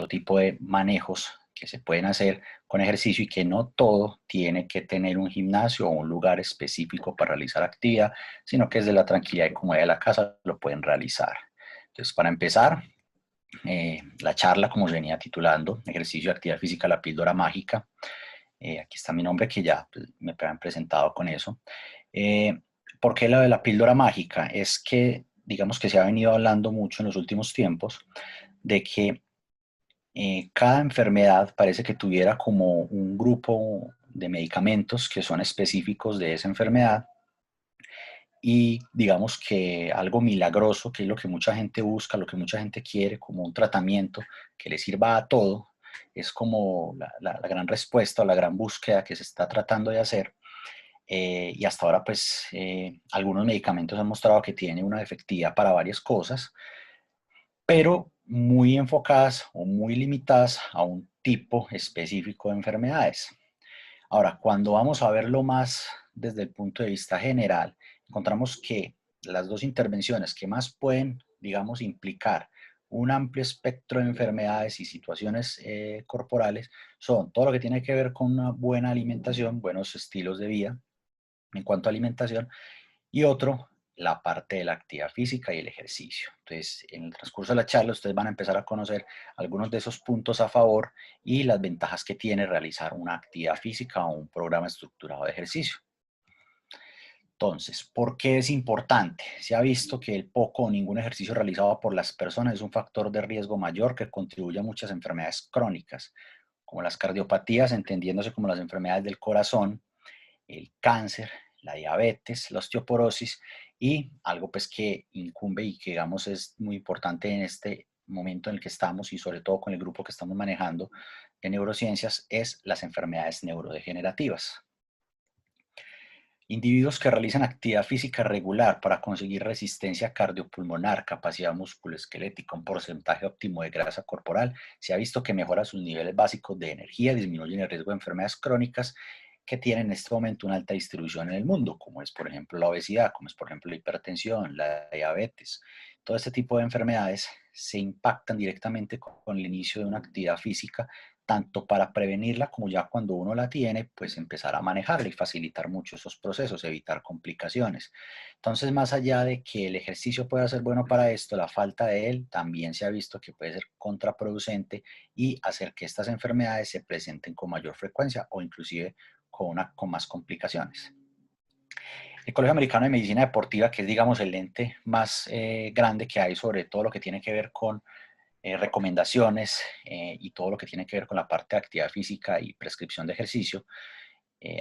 tipo de manejos que se pueden hacer con ejercicio y que no todo tiene que tener un gimnasio o un lugar específico para realizar actividad, sino que desde la tranquilidad y comodidad de la casa lo pueden realizar. Entonces, para empezar, la charla, como se venía titulando, ejercicio de actividad física, la píldora mágica. Aquí está mi nombre, que ya pues, me han presentado con eso. ¿Por qué lo de la píldora mágica? Es que, digamos que se ha venido hablando mucho en los últimos tiempos de que cada enfermedad parece que tuviera como un grupo de medicamentos que son específicos de esa enfermedad y digamos que algo milagroso, que es lo que mucha gente busca, lo que mucha gente quiere, como un tratamiento que le sirva a todo, es como la gran respuesta o la gran búsqueda que se está tratando de hacer. Y hasta ahora, pues, algunos medicamentos han mostrado que tienen una efectividad para varias cosas, pero muy enfocadas o muy limitadas a un tipo específico de enfermedades. Ahora, cuando vamos a verlo más desde el punto de vista general, encontramos que las dos intervenciones que más pueden, digamos, implicar un amplio espectro de enfermedades y situaciones corporales son todo lo que tiene que ver con una buena alimentación, buenos estilos de vida en cuanto a alimentación, y otro, la parte de la actividad física y el ejercicio. Entonces, en el transcurso de la charla, ustedes van a empezar a conocer algunos de esos puntos a favor y las ventajas que tiene realizar una actividad física o un programa estructurado de ejercicio. Entonces, ¿por qué es importante? Se ha visto que el poco o ningún ejercicio realizado por las personas es un factor de riesgo mayor que contribuye a muchas enfermedades crónicas, como las cardiopatías, entendiéndose como las enfermedades del corazón, el cáncer, la diabetes, la osteoporosis y algo pues que incumbe y que digamos es muy importante en este momento en el que estamos y sobre todo con el grupo que estamos manejando de neurociencias es las enfermedades neurodegenerativas. Individuos que realizan actividad física regular para conseguir resistencia cardiopulmonar, capacidad musculoesquelética, un porcentaje óptimo de grasa corporal, se ha visto que mejora sus niveles básicos de energía, disminuyen el riesgo de enfermedades crónicas que tienen en este momento una alta distribución en el mundo, como es por ejemplo la obesidad, como es por ejemplo la hipertensión, la diabetes. Todo este tipo de enfermedades se impactan directamente con el inicio de una actividad física tanto para prevenirla como ya cuando uno la tiene, pues empezar a manejarla y facilitar mucho esos procesos, evitar complicaciones. Entonces, más allá de que el ejercicio pueda ser bueno para esto, la falta de él también se ha visto que puede ser contraproducente y hacer que estas enfermedades se presenten con mayor frecuencia o inclusive con más complicaciones. El Colegio Americano de Medicina Deportiva, que es, digamos, el ente más grande que hay sobre todo lo que tiene que ver con recomendaciones y todo lo que tiene que ver con la parte de actividad física y prescripción de ejercicio,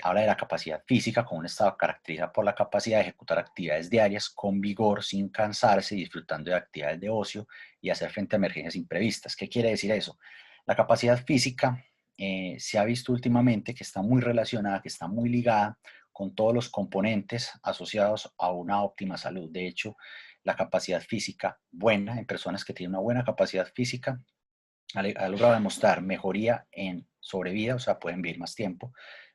habla de la capacidad física como un estado caracterizado por la capacidad de ejecutar actividades diarias con vigor, sin cansarse, disfrutando de actividades de ocio y hacer frente a emergencias imprevistas. ¿Qué quiere decir eso? La capacidad física se ha visto últimamente que está muy relacionada, que está muy ligada con todos los componentes asociados a una óptima salud. De hecho, la capacidad física buena en personas que tienen una buena capacidad física ha logrado demostrar mejoría en sobrevida, o sea, pueden vivir más tiempo,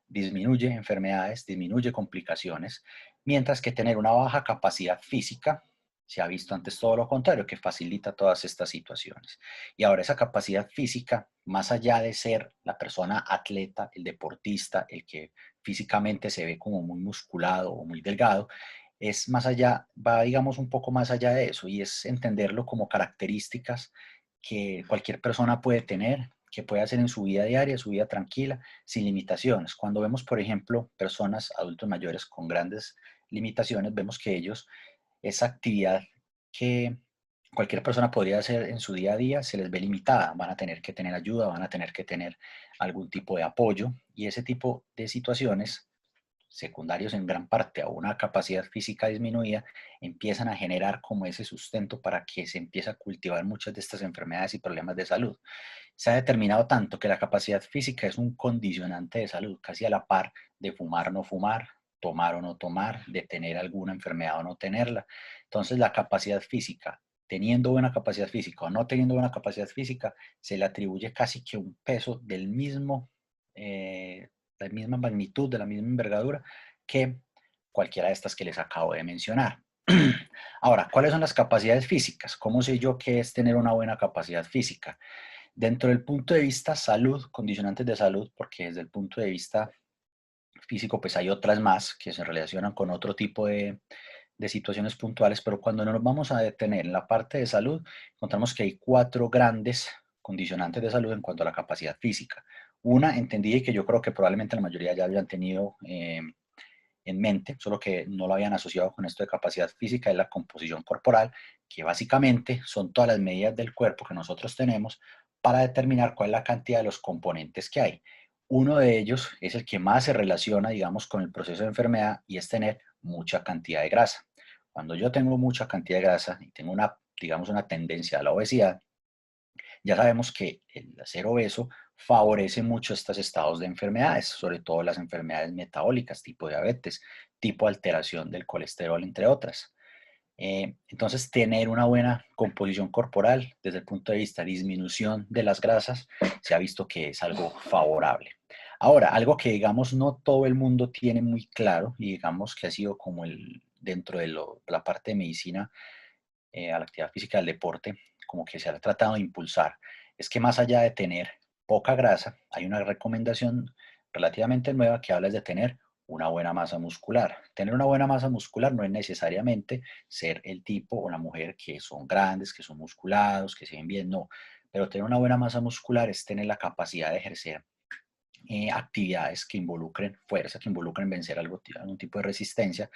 disminuye enfermedades, disminuye complicaciones, mientras que tener una baja capacidad física se ha visto antes todo lo contrario, que facilita todas estas situaciones. Y ahora esa capacidad física, más allá de ser la persona atleta, el deportista, el que físicamente se ve como muy musculado o muy delgado, es más allá, va digamos un poco más allá de eso y es entenderlo como características que cualquier persona puede tener, que puede hacer en su vida diaria, su vida tranquila, sin limitaciones. Cuando vemos, por ejemplo, personas, adultos mayores con grandes limitaciones, vemos que ellos, esa actividad que cualquier persona podría hacer en su día a día, se les ve limitada. Van a tener que tener ayuda, van a tener que tener algún tipo de apoyo y ese tipo de situaciones secundarios en gran parte a una capacidad física disminuida, empiezan a generar como ese sustento para que se empiece a cultivar muchas de estas enfermedades y problemas de salud. Se ha determinado tanto que la capacidad física es un condicionante de salud, casi a la par de fumar o no fumar, tomar o no tomar, de tener alguna enfermedad o no tenerla. Entonces, la capacidad física, teniendo buena capacidad física o no teniendo buena capacidad física, se le atribuye casi que un peso del mismo la misma magnitud, de la misma envergadura que cualquiera de estas que les acabo de mencionar. Ahora, ¿cuáles son las capacidades físicas? ¿Cómo sé yo qué es tener una buena capacidad física? Dentro del punto de vista salud, condicionantes de salud, porque desde el punto de vista físico, pues hay otras más que se relacionan con otro tipo de situaciones puntuales, pero cuando nos vamos a detener en la parte de salud, encontramos que hay cuatro grandes condicionantes de salud en cuanto a la capacidad física. Una, entendí y que yo creo que probablemente la mayoría ya habían tenido en mente, solo que no lo habían asociado con esto de capacidad física, es la composición corporal, que básicamente son todas las medidas del cuerpo que nosotros tenemos para determinar cuál es la cantidad de los componentes que hay. Uno de ellos es el que más se relaciona, digamos, con el proceso de enfermedad y es tener mucha cantidad de grasa. Cuando yo tengo mucha cantidad de grasa y tengo una, digamos, una tendencia a la obesidad, ya sabemos que el ser obeso favorece mucho estos estados de enfermedades, sobre todo las enfermedades metabólicas, tipo diabetes, tipo alteración del colesterol, entre otras. Entonces, tener una buena composición corporal desde el punto de vista de disminución de las grasas, se ha visto que es algo favorable. Ahora, algo que digamos no todo el mundo tiene muy claro y digamos que ha sido como el dentro de la parte de medicina a la actividad física del deporte, como que se ha tratado de impulsar, es que más allá de tener poca grasa, hay una recomendación relativamente nueva que habla de tener una buena masa muscular. Tener una buena masa muscular no es necesariamente ser el tipo o la mujer que son grandes, que son musculados, que se ven bien, no. Pero tener una buena masa muscular es tener la capacidad de ejercer actividades que involucren fuerza, que involucren vencer algún tipo de resistencia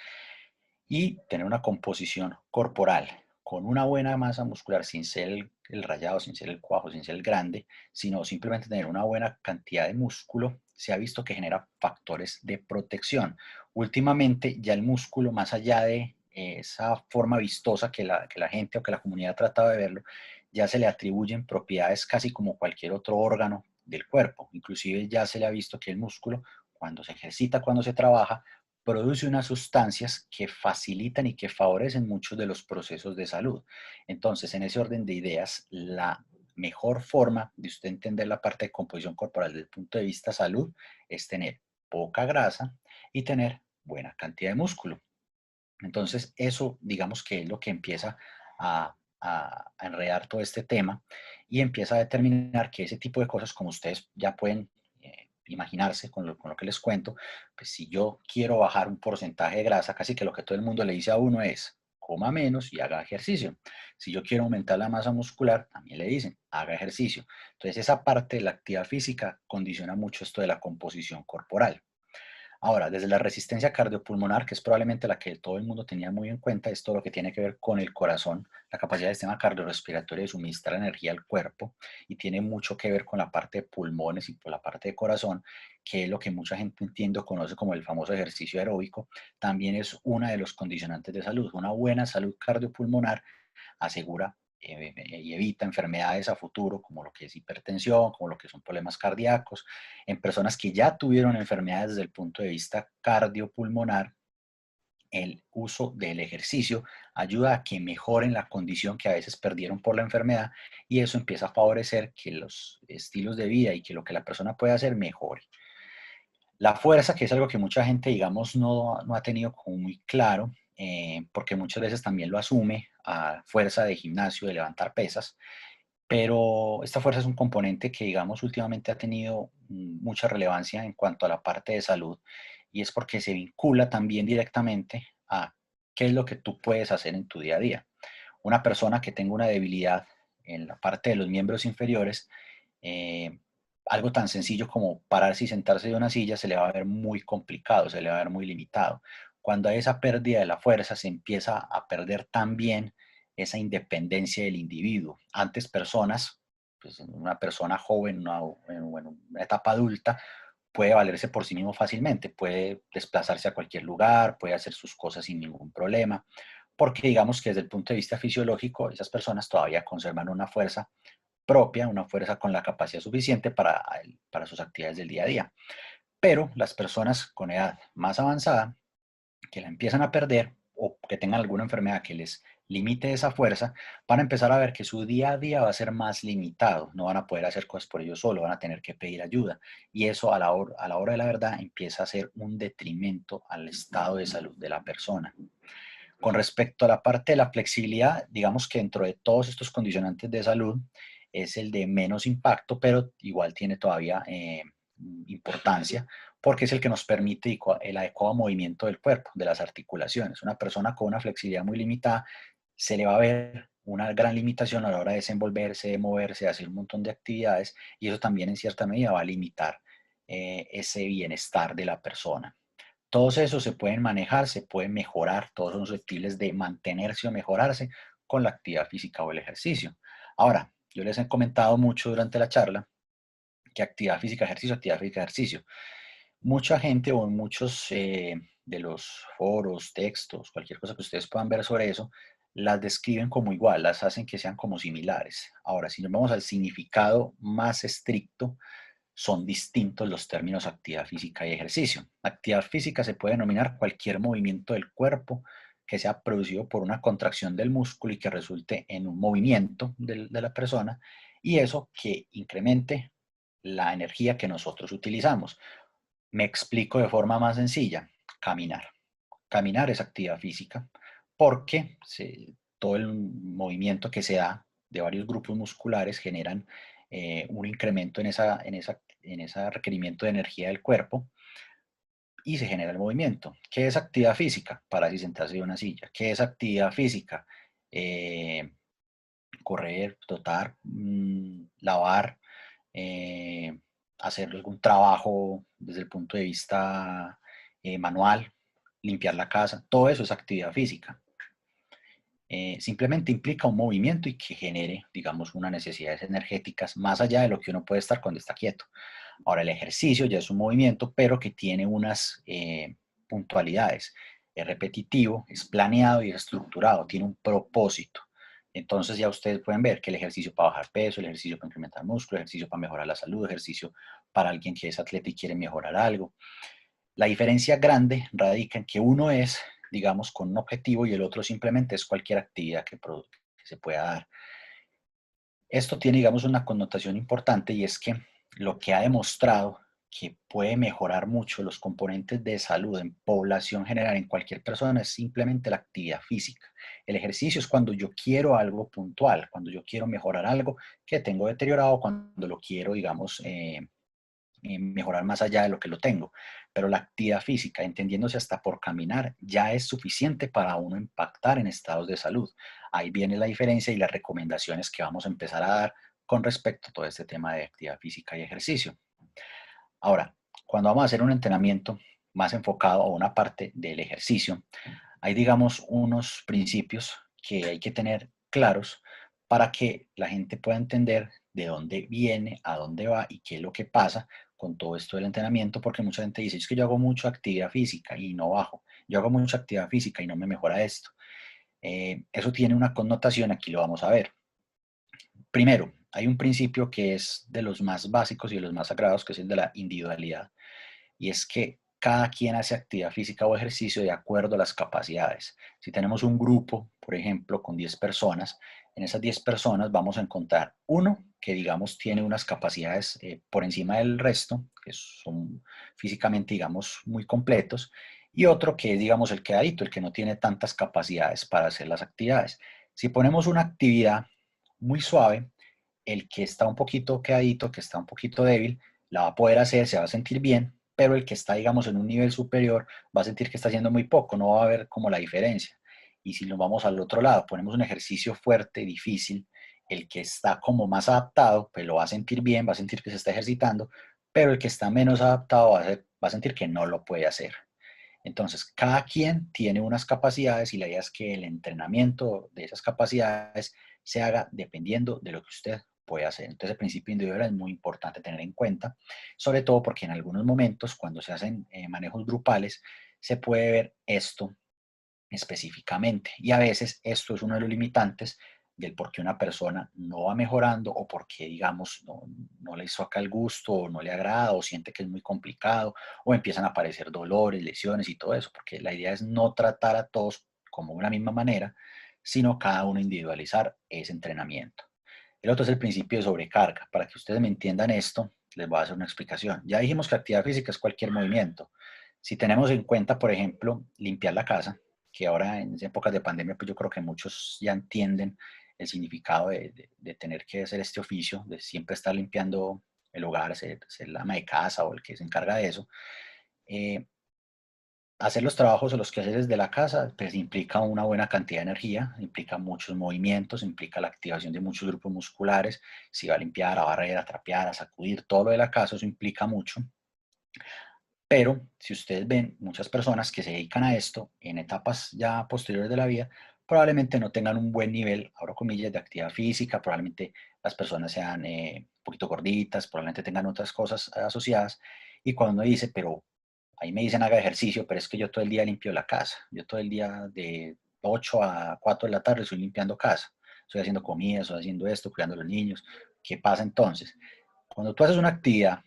y tener una composición corporal con una buena masa muscular sin ser el rayado, sin ser el cuajo, sin ser el grande, sino simplemente tener una buena cantidad de músculo, se ha visto que genera factores de protección. Últimamente ya el músculo, más allá de esa forma vistosa que la gente o que la comunidad ha tratado de verlo, ya se le atribuyen propiedades casi como cualquier otro órgano del cuerpo. Inclusive ya se le ha visto que el músculo, cuando se ejercita, cuando se trabaja, produce unas sustancias que facilitan y que favorecen muchos de los procesos de salud. Entonces, en ese orden de ideas, la mejor forma de usted entender la parte de composición corporal desde el punto de vista salud es tener poca grasa y tener buena cantidad de músculo. Entonces, eso digamos que es lo que empieza a enredar todo este tema y empieza a determinar que ese tipo de cosas, como ustedes ya pueden imaginarse con lo que les cuento, pues si yo quiero bajar un porcentaje de grasa, casi que lo que todo el mundo le dice a uno es, coma menos y haga ejercicio. Si yo quiero aumentar la masa muscular, también le dicen, haga ejercicio. Entonces, esa parte de la actividad física condiciona mucho esto de la composición corporal. Ahora, desde la resistencia cardiopulmonar, que es probablemente la que todo el mundo tenía muy en cuenta, es todo lo que tiene que ver con el corazón, la capacidad del sistema cardiorrespiratorio de suministrar energía al cuerpo y tiene mucho que ver con la parte de pulmones y por la parte de corazón, que es lo que mucha gente entiende o conoce como el famoso ejercicio aeróbico, también es una de los condicionantes de salud. Una buena salud cardiopulmonar asegura y evita enfermedades a futuro, como lo que es hipertensión, como lo que son problemas cardíacos. En personas que ya tuvieron enfermedades desde el punto de vista cardiopulmonar, el uso del ejercicio ayuda a que mejoren la condición que a veces perdieron por la enfermedad y eso empieza a favorecer que los estilos de vida y que lo que la persona puede hacer mejore. La fuerza, que es algo que mucha gente, digamos, no ha tenido como muy claro, porque muchas veces también lo asume a fuerza de gimnasio, de levantar pesas, pero esta fuerza es un componente que, digamos, últimamente ha tenido mucha relevancia en cuanto a la parte de salud y es porque se vincula también directamente a qué es lo que tú puedes hacer en tu día a día. Una persona que tenga una debilidad en la parte de los miembros inferiores, eh, algo tan sencillo como pararse y sentarse de una silla se le va a ver muy complicado, se le va a ver muy limitado. Cuando hay esa pérdida de la fuerza, se empieza a perder también esa independencia del individuo. Antes personas, pues una persona joven, bueno, una etapa adulta, puede valerse por sí mismo fácilmente, puede desplazarse a cualquier lugar, puede hacer sus cosas sin ningún problema, porque digamos que desde el punto de vista fisiológico, esas personas todavía conservan una fuerza propia, una fuerza con la capacidad suficiente para sus actividades del día a día. Pero las personas con edad más avanzada, que la empiezan a perder o que tengan alguna enfermedad que les limite esa fuerza, van a empezar a ver que su día a día va a ser más limitado, no van a poder hacer cosas por ellos solos, van a tener que pedir ayuda y eso a la hora de la verdad empieza a ser un detrimento al estado de salud de la persona. Con respecto a la parte de la flexibilidad, digamos que dentro de todos estos condicionantes de salud, es el de menos impacto, pero igual tiene todavía importancia, porque es el que nos permite el adecuado movimiento del cuerpo, de las articulaciones. Una persona con una flexibilidad muy limitada se le va a ver una gran limitación a la hora de desenvolverse, de moverse, de hacer un montón de actividades, y eso también en cierta medida va a limitar ese bienestar de la persona. Todos esos se pueden manejar, se pueden mejorar, todos son susceptibles de mantenerse o mejorarse con la actividad física o el ejercicio. Ahora, yo les he comentado mucho durante la charla que actividad física, ejercicio. Mucha gente o en muchos de los foros, textos, cualquier cosa que ustedes puedan ver sobre eso, las describen como igual, las hacen que sean como similares. Ahora, si nos vamos al significado más estricto, son distintos los términos actividad física y ejercicio. Actividad física se puede denominar cualquier movimiento del cuerpo que sea producido por una contracción del músculo y que resulte en un movimiento de la persona, y eso que incremente la energía que nosotros utilizamos. Me explico de forma más sencilla. Caminar. Caminar es actividad física porque todo el movimiento que se da de varios grupos musculares generan un incremento en ese requerimiento de energía del cuerpo y se genera el movimiento. ¿Qué es actividad física? Para así sentarse en una silla. ¿Qué es actividad física? Eh, correr, trotar, lavar, eh, hacer algún trabajo desde el punto de vista manual, limpiar la casa, todo eso es actividad física. Simplemente implica un movimiento y que genere, digamos, unas necesidades energéticas más allá de lo que uno puede estar cuando está quieto. Ahora, el ejercicio ya es un movimiento, pero que tiene unas puntualidades. Es repetitivo, es planeado y es estructurado, tiene un propósito. Entonces ya ustedes pueden ver que el ejercicio para bajar peso, el ejercicio para incrementar músculo, el ejercicio para mejorar la salud, el ejercicio para alguien que es atleta y quiere mejorar algo. La diferencia grande radica en que uno es, digamos, con un objetivo y el otro simplemente es cualquier actividad que se pueda dar. Esto tiene, digamos, una connotación importante, y es que lo que ha demostrado que puede mejorar mucho los componentes de salud en población general, en cualquier persona, es simplemente la actividad física. El ejercicio es cuando yo quiero algo puntual, cuando yo quiero mejorar algo que tengo deteriorado, cuando lo quiero, digamos, mejorar más allá de lo que lo tengo. Pero la actividad física, entendiéndose hasta por caminar, ya es suficiente para uno impactar en estados de salud. Ahí viene la diferencia y las recomendaciones que vamos a empezar a dar con respecto a todo este tema de actividad física y ejercicio. Ahora, cuando vamos a hacer un entrenamiento más enfocado a una parte del ejercicio, hay, digamos, unos principios que hay que tener claros para que la gente pueda entender de dónde viene, a dónde va y qué es lo que pasa con todo esto del entrenamiento, porque mucha gente dice, es que yo hago mucha actividad física y no bajo, yo hago mucha actividad física y no me mejora esto. Eso tiene una connotación, aquí lo vamos a ver. Primero, hay un principio que es de los más básicos y de los más sagrados, que es el de la individualidad, y es que cada quien hace actividad física o ejercicio de acuerdo a las capacidades. Si tenemos un grupo, por ejemplo, con 10 personas, en esas 10 personas vamos a encontrar uno que, digamos, tiene unas capacidades por encima del resto, que son físicamente, digamos, muy completos, y otro que es, digamos, el quedadito, el que no tiene tantas capacidades para hacer las actividades. Si ponemos una actividad muy suave, el que está un poquito quedadito, que está un poquito débil, la va a poder hacer, se va a sentir bien, pero el que está, digamos, en un nivel superior va a sentir que está haciendo muy poco, no va a ver como la diferencia. Y si nos vamos al otro lado, ponemos un ejercicio fuerte, difícil, el que está como más adaptado, pues lo va a sentir bien, va a sentir que se está ejercitando, pero el que está menos adaptado va a sentir que no lo puede hacer. Entonces, cada quien tiene unas capacidades y la idea es que el entrenamiento de esas capacidades se haga dependiendo de lo que usted puede hacer. Entonces, el principio individual es muy importante tener en cuenta, sobre todo porque en algunos momentos, cuando se hacen manejos grupales, se puede ver esto específicamente. Y a veces esto es uno de los limitantes del por qué una persona no va mejorando o por qué, digamos, no le saca el gusto o no le agrada o siente que es muy complicado o empiezan a aparecer dolores, lesiones y todo eso, porque la idea es no tratar a todos como una misma manera, sino cada uno individualizar ese entrenamiento. El otro es el principio de sobrecarga. Para que ustedes me entiendan esto, les voy a hacer una explicación. Ya dijimos que actividad física es cualquier movimiento. Si tenemos en cuenta, por ejemplo, limpiar la casa, que ahora en épocas de pandemia, pues yo creo que muchos ya entienden el significado de tener que hacer este oficio, de siempre estar limpiando el hogar, ser la ama de casa o el que se encarga de eso. eh, Hacer los trabajos o los quehaceres de la casa, pues implica una buena cantidad de energía, implica muchos movimientos, implica la activación de muchos grupos musculares. Si va a limpiar, a barrer, a trapear, a sacudir, todo lo de la casa, eso implica mucho. Pero si ustedes ven, muchas personas que se dedican a esto en etapas ya posteriores de la vida, probablemente no tengan un buen nivel, abro comillas, de actividad física, probablemente las personas sean un poquito gorditas, probablemente tengan otras cosas asociadas. Y cuando uno dice, pero ahí me dicen haga ejercicio, pero es que yo todo el día limpio la casa, yo todo el día de 8 a 4 de la tarde estoy limpiando casa, estoy haciendo comida, estoy haciendo esto, cuidando a los niños. ¿Qué pasa entonces? Cuando tú haces una actividad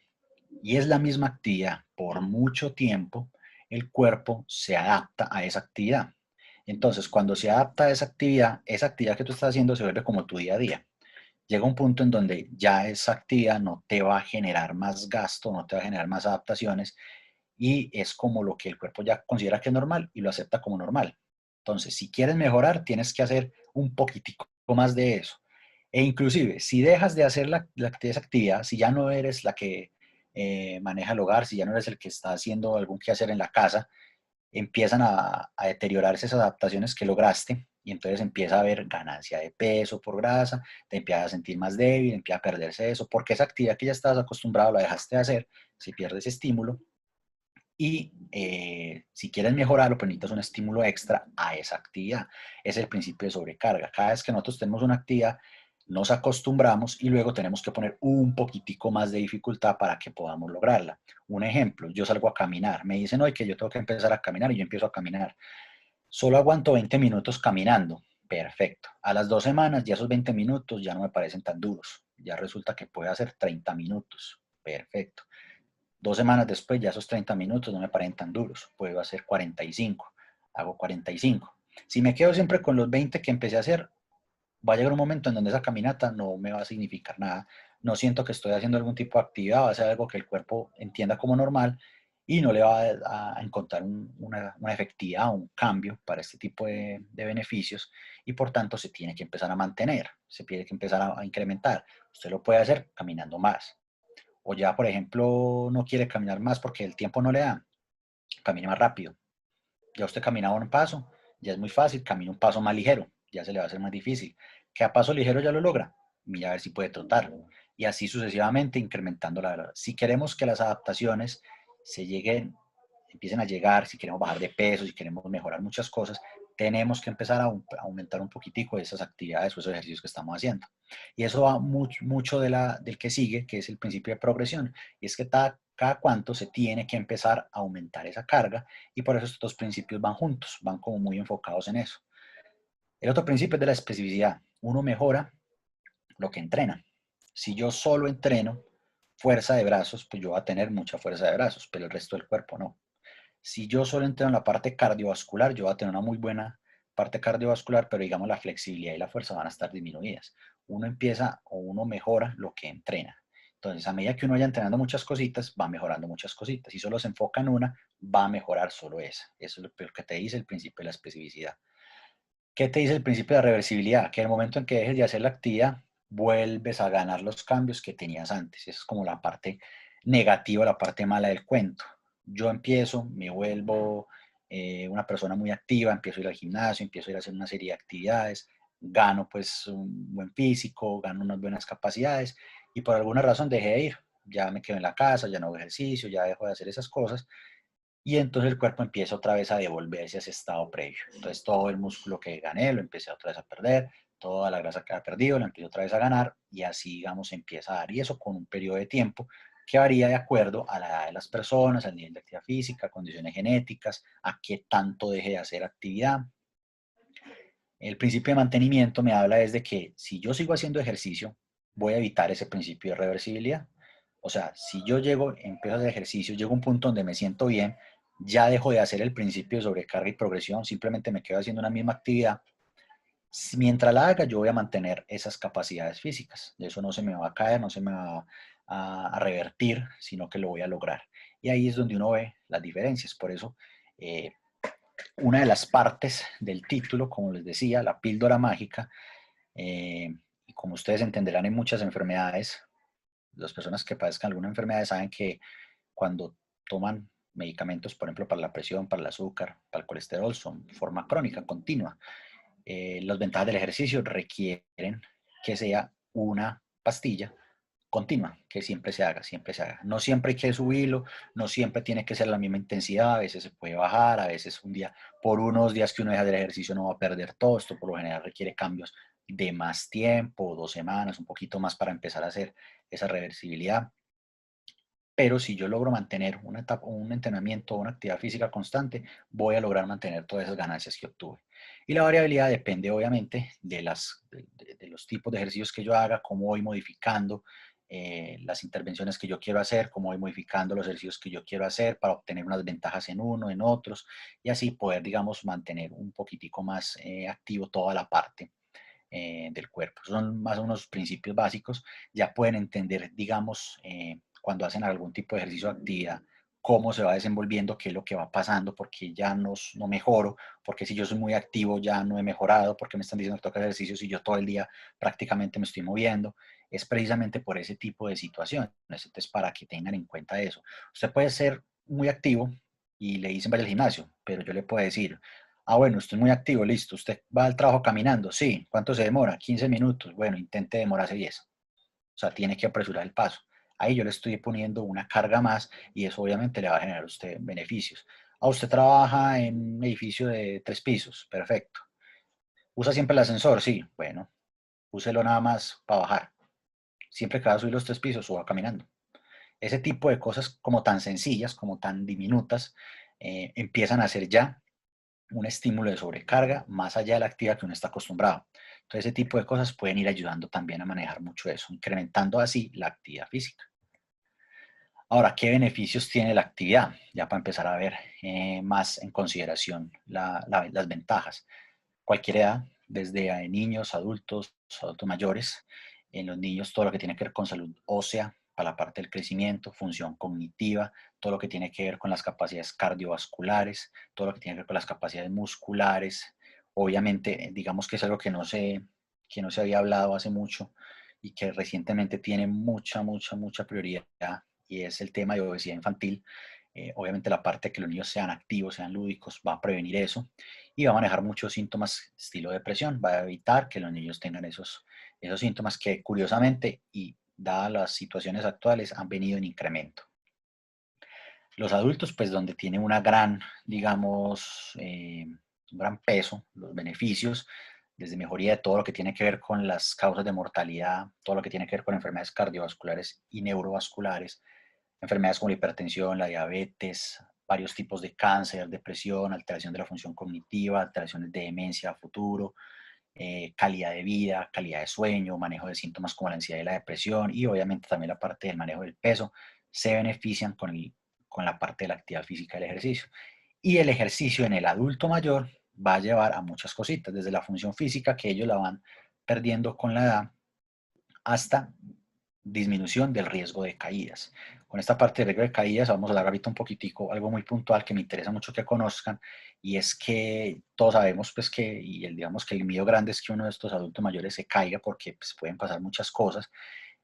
y es la misma actividad por mucho tiempo, el cuerpo se adapta a esa actividad. Entonces, cuando se adapta a esa actividad que tú estás haciendo se vuelve como tu día a día. Llega un punto en donde ya esa actividad no te va a generar más gasto, no te va a generar más adaptaciones y es como lo que el cuerpo ya considera que es normal y lo acepta como normal. Entonces, si quieres mejorar, tienes que hacer un poquitico más de eso. E inclusive, si dejas de hacer esa actividad, si ya no eres la que maneja el hogar, si ya no eres el que está haciendo algún quehacer en la casa, empiezan a deteriorarse esas adaptaciones que lograste y entonces empieza a haber ganancia de peso por grasa, te empiezas a sentir más débil, empieza a perderse eso, porque esa actividad que ya estabas acostumbrado la dejaste de hacer, se pierde ese estímulo y si quieres mejorarlo, pues necesitas un estímulo extra a esa actividad. Es el principio de sobrecarga. Cada vez que nosotros tenemos una actividad, nos acostumbramos y luego tenemos que poner un poquitico más de dificultad para que podamos lograrla. Un ejemplo, yo salgo a caminar, me dicen hoy que yo tengo que empezar a caminar y yo empiezo a caminar. Solo aguanto 20 minutos caminando. Perfecto. A las 2 semanas ya esos 20 minutos ya no me parecen tan duros. Ya resulta que puede hacer 30 minutos. Perfecto. 2 semanas después ya esos 30 minutos no me parecen tan duros, puedo hacer 45, hago 45. Si me quedo siempre con los 20 que empecé a hacer, va a llegar un momento en donde esa caminata no me va a significar nada, no siento que estoy haciendo algún tipo de actividad, va a ser algo que el cuerpo entienda como normal y no le va a encontrar una efectividad o un cambio para este tipo de beneficios y por tanto se tiene que empezar a mantener, se tiene que empezar a incrementar. Usted lo puede hacer caminando más, o ya, por ejemplo, no quiere caminar más porque el tiempo no le da, camine más rápido. Ya usted caminaba un paso, ya es muy fácil, camina un paso más ligero, ya se le va a hacer más difícil. Que a paso ligero ya lo logra, mira a ver si puede trotar. Y así sucesivamente incrementando la verdad. Si queremos que las adaptaciones se lleguen, empiecen a llegar, si queremos bajar de peso, si queremos mejorar muchas cosas, tenemos que empezar a aumentar un poquitico esas actividades o esos ejercicios que estamos haciendo. Y eso va mucho del que sigue, que es el principio de progresión. Y es que cada cuánto se tiene que empezar a aumentar esa carga y por eso estos dos principios van juntos, van como muy enfocados en eso. El otro principio es de la especificidad. Uno mejora lo que entrena. Si yo solo entreno fuerza de brazos, pues yo voy a tener mucha fuerza de brazos, pero el resto del cuerpo no. Si yo solo entreno la parte cardiovascular, yo voy a tener una muy buena parte cardiovascular, pero digamos la flexibilidad y la fuerza van a estar disminuidas. Uno empieza o uno mejora lo que entrena. Entonces, a medida que uno vaya entrenando muchas cositas, va mejorando muchas cositas. Si solo se enfoca en una, va a mejorar solo esa. Eso es lo que te dice el principio de la especificidad. ¿Qué te dice el principio de la reversibilidad? Que en el momento en que dejes de hacer la actividad, vuelves a ganar los cambios que tenías antes. Esa es como la parte negativa, la parte mala del cuento. Yo empiezo, me vuelvo una persona muy activa, empiezo a ir al gimnasio, empiezo a ir a hacer una serie de actividades, gano pues un buen físico, gano unas buenas capacidades y por alguna razón dejé de ir. Ya me quedo en la casa, ya no hago ejercicio, ya dejo de hacer esas cosas y entonces el cuerpo empieza otra vez a devolverse a ese estado previo. Entonces todo el músculo que gané lo empecé otra vez a perder, toda la grasa que había perdido la empiezo otra vez a ganar y así, digamos, empieza a dar. Y eso con un periodo de tiempo que varía de acuerdo a la edad de las personas, al nivel de actividad física, condiciones genéticas, a qué tanto deje de hacer actividad. El principio de mantenimiento me habla desde que si yo sigo haciendo ejercicio, voy a evitar ese principio de reversibilidad. O sea, si yo llego, empiezo a hacer ejercicio, llego a un punto donde me siento bien, ya dejo de hacer el principio de sobrecarga y progresión, simplemente me quedo haciendo una misma actividad. Mientras la haga, yo voy a mantener esas capacidades físicas. Eso no se me va a caer, no se me va a revertir, sino que lo voy a lograr. Y ahí es donde uno ve las diferencias. Por eso, una de las partes del título, como les decía, la píldora mágica, Y como ustedes entenderán, en muchas enfermedades, las personas que padezcan alguna enfermedad saben que cuando toman medicamentos, por ejemplo, para la presión, para el azúcar, para el colesterol, son forma crónica, continua. Las ventajas del ejercicio requieren que sea una pastilla continua, que siempre se haga, siempre se haga. No siempre hay que subirlo, no siempre tiene que ser la misma intensidad, a veces se puede bajar, a veces un día, por unos días que uno deja del ejercicio no va a perder todo, esto por lo general requiere cambios de más tiempo, 2 semanas, un poquito más para empezar a hacer esa reversibilidad. Pero si yo logro mantener una etapa, un entrenamiento, una actividad física constante, voy a lograr mantener todas esas ganancias que obtuve. Y la variabilidad depende obviamente de los tipos de ejercicios que yo haga, cómo voy modificando las intervenciones que yo quiero hacer, cómo voy modificando los ejercicios que yo quiero hacer para obtener unas ventajas en uno, en otros, y así poder, digamos, mantener un poquitico más activo toda la parte del cuerpo. Son más unos principios básicos. Ya pueden entender, digamos, cuando hacen algún tipo de ejercicio o actividad, cómo se va desenvolviendo, qué es lo que va pasando, porque ya no mejoro, porque si yo soy muy activo ya no he mejorado, porque me están diciendo que toca hacer ejercicio si yo todo el día prácticamente me estoy moviendo. Es precisamente por ese tipo de situaciones. Entonces, para que tengan en cuenta eso. Usted puede ser muy activo y le dicen vaya al gimnasio, pero yo le puedo decir, ah, bueno, usted es muy activo, listo. ¿Usted va al trabajo caminando? Sí. ¿Cuánto se demora? 15 minutos. Bueno, intente demorarse 10. O sea, tiene que apresurar el paso. Ahí yo le estoy poniendo una carga más y eso obviamente le va a generar a usted beneficios. Ah, usted trabaja en un edificio de 3 pisos. Perfecto. ¿Usa siempre el ascensor? Sí. Bueno, úselo nada más para bajar. Siempre que va a subir los 3 pisos, suba caminando. Ese tipo de cosas como tan sencillas, como tan diminutas, empiezan a ser ya un estímulo de sobrecarga más allá de la actividad que uno está acostumbrado. Entonces, ese tipo de cosas pueden ir ayudando también a manejar mucho eso, incrementando así la actividad física. Ahora, ¿qué beneficios tiene la actividad? Ya para empezar a ver más en consideración las ventajas. Cualquier edad, desde niños, adultos mayores. En los niños, todo lo que tiene que ver con salud ósea, para la parte del crecimiento, función cognitiva, todo lo que tiene que ver con las capacidades cardiovasculares, todo lo que tiene que ver con las capacidades musculares. Obviamente, digamos que es algo que no se había hablado hace mucho y que recientemente tiene mucha prioridad, y es el tema de obesidad infantil. Obviamente la parte de que los niños sean activos, sean lúdicos, va a prevenir eso y va a manejar muchos síntomas estilo depresión, va a evitar que los niños tengan esos síntomas que curiosamente y dadas las situaciones actuales han venido en incremento. Los adultos, pues donde tiene una gran, digamos, un gran peso, los beneficios, desde mejoría de todo lo que tiene que ver con las causas de mortalidad, todo lo que tiene que ver con enfermedades cardiovasculares y neurovasculares, enfermedades como la hipertensión, la diabetes, varios tipos de cáncer, depresión, alteración de la función cognitiva, alteraciones de demencia a futuro, calidad de vida, calidad de sueño, manejo de síntomas como la ansiedad y la depresión y obviamente también la parte del manejo del peso, se benefician con la parte de la actividad física del ejercicio. Y el ejercicio en el adulto mayor va a llevar a muchas cositas, desde la función física, que ellos la van perdiendo con la edad, hasta disminución del riesgo de caídas. Con esta parte de riesgo de caídas vamos a hablar ahorita un poquitico, algo muy puntual que me interesa mucho que conozcan, y es que todos sabemos pues que, y digamos que el miedo grande es que uno de estos adultos mayores se caiga porque pues, pueden pasar muchas cosas.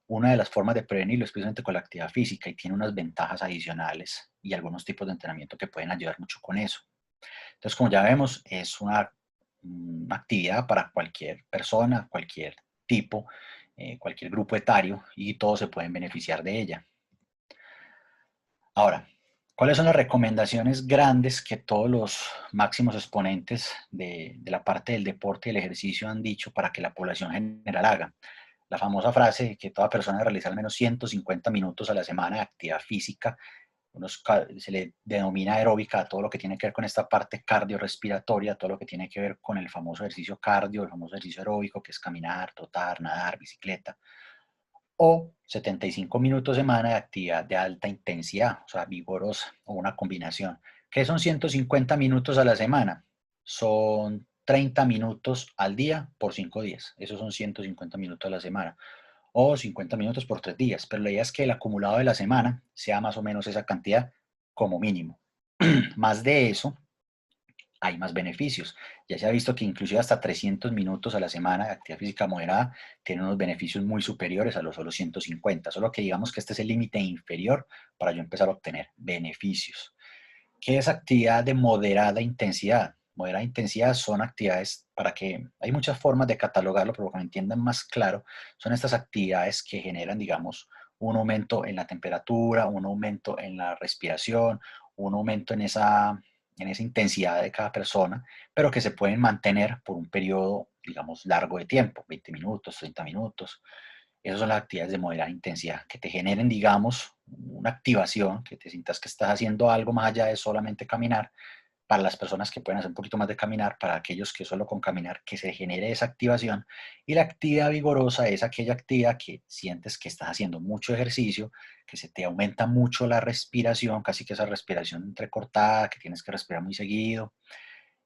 Una de las formas de prevenirlo es precisamente con la actividad física y tiene unas ventajas adicionales y algunos tipos de entrenamiento que pueden ayudar mucho con eso. Entonces, como ya vemos, es una actividad para cualquier persona, cualquier tipo, cualquier grupo etario y todos se pueden beneficiar de ella. Ahora, ¿cuáles son las recomendaciones grandes que todos los máximos exponentes de la parte del deporte y el ejercicio han dicho para que la población general haga? La famosa frase que toda persona debe realizar al menos 150 minutos a la semana de actividad física. Se le denomina aeróbica a todo lo que tiene que ver con esta parte cardiorrespiratoria, todo lo que tiene que ver con el famoso ejercicio cardio, el famoso ejercicio aeróbico, que es caminar, trotar, nadar, bicicleta, o 75 minutos semana de actividad de alta intensidad, o sea, vigorosa, o una combinación. ¿Qué son 150 minutos a la semana? Son 30 minutos al día por 5 días. Esos son 150 minutos a la semana. O 50 minutos por 3 días. Pero la idea es que el acumulado de la semana sea más o menos esa cantidad como mínimo. Más de eso, hay más beneficios. Ya se ha visto que inclusive hasta 300 minutos a la semana de actividad física moderada tiene unos beneficios muy superiores a los solo 150, solo que digamos que este es el límite inferior para yo empezar a obtener beneficios. ¿Qué es actividad de moderada intensidad? Moderada intensidad son actividades, para que hay muchas formas de catalogarlo, pero para que me entiendan más claro, son estas actividades que generan, digamos, un aumento en la temperatura, un aumento en la respiración, un aumento en esa intensidad de cada persona, pero que se pueden mantener por un periodo, digamos, largo de tiempo, 20 minutos, 30 minutos. Esas son las actividades de moderada intensidad, que te generen, digamos, una activación, que te sientas que estás haciendo algo más allá de solamente caminar. Para las personas que pueden hacer un poquito más de caminar, para aquellos que solo con caminar que se genere esa activación. Y la actividad vigorosa es aquella actividad que sientes que estás haciendo mucho ejercicio, que se te aumenta mucho la respiración, casi que esa respiración entrecortada, que tienes que respirar muy seguido,